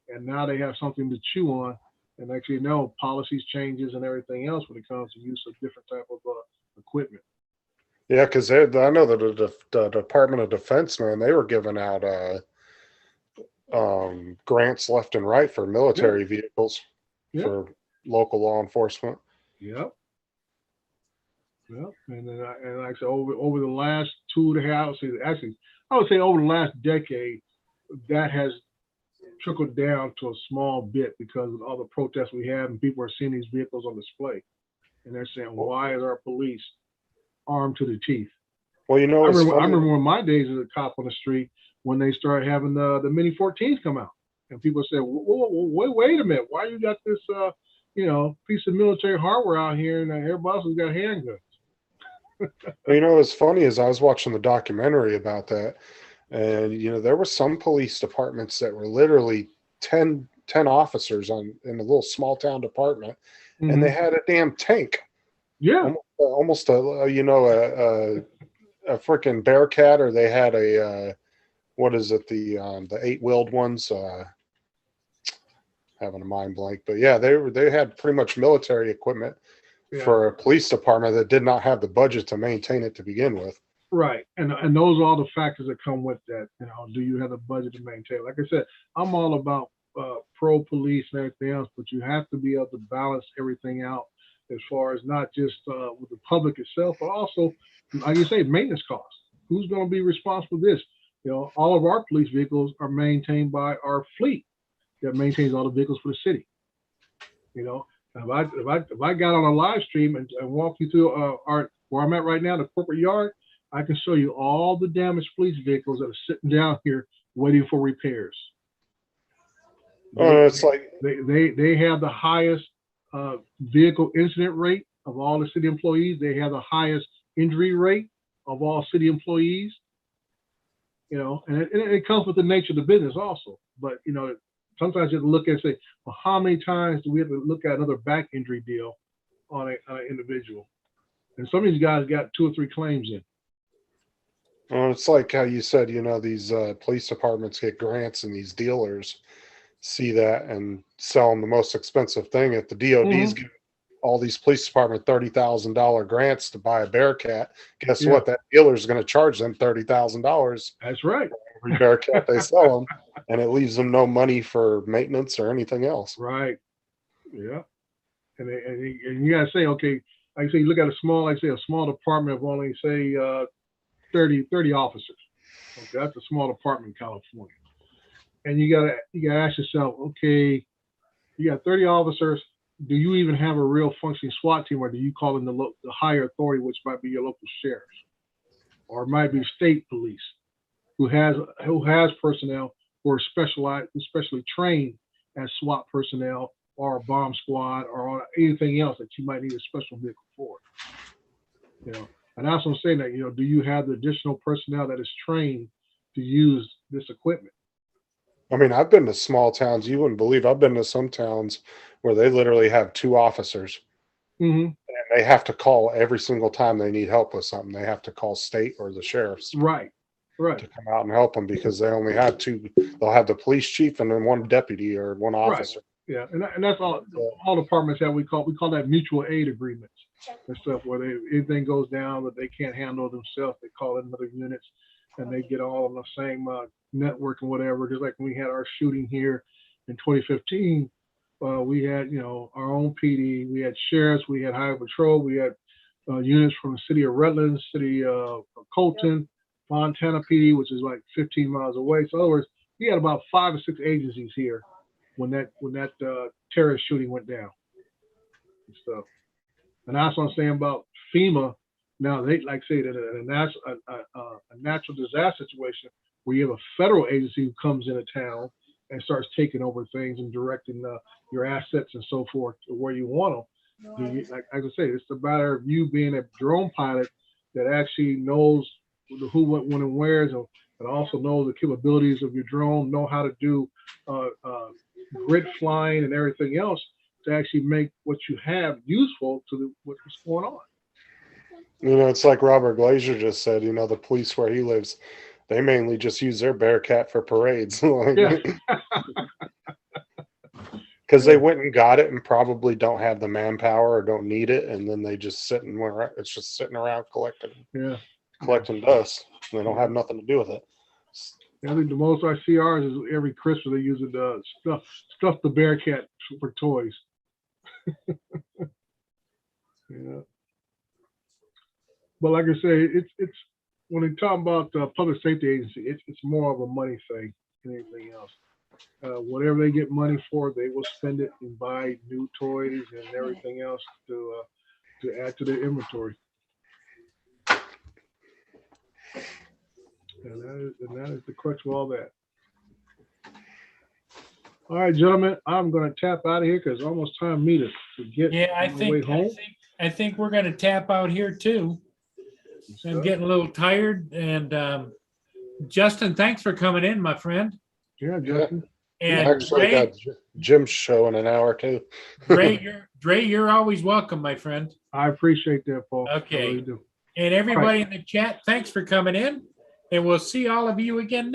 and now they have something to chew on. And actually, know policies changes and everything else when it comes to use of different type of equipment. Yeah, because I know that the Department of Defense, man, they were giving out grants left and right for military vehicles Yeah. for local law enforcement. Yep. Yep. And then and like I said, over the last 2.5, actually, I would say over the last decade, that has trickled down to a small bit because of all the protests we have, and people are seeing these vehicles on display, and they're saying, "Why is our police armed to the teeth?" Well, you know, I it's remember, I funny. remember when my days as a cop on the street when they started having the Mini 14s come out, and people said, "Wait a minute, why you got this, piece of military hardware out here, and everybody else has got handguns?" You know, what's funny is I was watching the documentary about that, and you know, there were some police departments that were literally 10 officers in a little small town department, and they Hmm. had a damn tank, Yeah, almost a freaking Bearcat, or they had what is it, the 8-wheeled ones, having a mind blank, but yeah, they had pretty much military equipment yeah. for a police department that did not have the budget to maintain it to begin with. Right, and those are all the factors that come with that. Do you have the budget to maintain? Like I said, I'm all about pro police and everything else, but you have to be able to balance everything out as far as not just with the public itself, but also, like you say, maintenance costs. Who's going to be responsible for this? All of our police vehicles are maintained by our fleet that maintains all the vehicles for the city. You know, if I got on a live stream and walk you through our where I'm at right now, the corporate yard, I can show you all the damaged police vehicles that are sitting down here waiting for repairs. They Oh, it's like, they have the highest vehicle incident rate of all the city employees. They have the highest injury rate of all city employees. And it comes with the nature of the business also. But sometimes you have to look and say, well, how many times do we have to look at another back injury deal on an individual? And some of these guys got 2 or 3 claims in. it's like how you said, you know, these police departments get grants, and these dealers see that and sell them the most expensive thing. If the DOD's Mhm. give all these police department $30,000 grants to buy a Bearcat, guess Yeah, what? That dealer's going to charge them $30,000 that's right. every Bearcat they sell them, and it leaves them no money for maintenance or anything else. Right. Yeah. And you gotta say, okay, like I say, you look at a small department of only say 30 officers. Okay, that's a small department in California. And you gotta ask yourself, okay, you got 30 officers. Do you even have a real functioning SWAT team, or do you call in the higher authority, which might be your local sheriff, or it might be state police, who has personnel who are specialized, especially trained as SWAT personnel or a bomb squad or anything else that you might need a special vehicle for. You know, and that's what I'm saying. That do you have the additional personnel that is trained to use this equipment? I mean, I've been to small towns. You wouldn't believe. I've been to some towns where they literally have 2 officers, Hmm. and they have to call every single time they need help with something. They have to call state or the sheriff's Right, right, to come out and help them because they only have 2. They'll have the police chief and then 1 deputy or 1 right. officer. Yeah, and that's all departments have. We call that mutual aid agreements and stuff where anything goes down that they can't handle themselves, they call in other units, and they get all on the same network and whatever. Just like when we had our shooting here in 2015, we had our own PD, we had sheriffs, we had highway patrol, we had units from the city of Redlands, city of Colton, Fontana PD, which is like 15 miles away. So in other words, we had about 5 or 6 agencies here when that terrorist shooting went down. and stuff. And that's what I'm saying about FEMA. Now they like say that a natural disaster situation where you have a federal agency who comes into town and starts taking over things and directing your assets and so forth to where you want them. Like I say, it's a matter of you being a drone pilot that actually knows who, what, when, and where's, and also know the capabilities of your drone, know how to do grid flying and everything else to actually make what you have useful to what's going on. You know, it's like Robert Glazier just said, you know, the police where he lives, they mainly just use their Bearcat for parades. Yeah. Because they went and got it and probably don't have the manpower or don't need it. And then they just it's just sitting around collecting dust. And they don't have nothing to do with it. I think the most I see ours is every Christmas they use it to stuff the Bearcat for toys. Yeah. But like I say, it's when they talk about the public safety agency, it's more of a money thing than anything else. Whatever they get money for, they will spend it and buy new toys and everything else to add to their inventory. And that is the crux of all that. All right, gentlemen, I'm going to tap out of here because it's almost time for me to get Yeah, on my way home. I think we're gonna tap out here too. I'm getting a little tired, and Justin, thanks for coming in, my friend. Yeah, Justin. And Actually, Dre, got Jim's show in an hour too. Dre, you're always welcome, my friend. I appreciate that, Paul. Okay. I really do. And everybody in the chat, thanks for coming in, and we'll see all of you again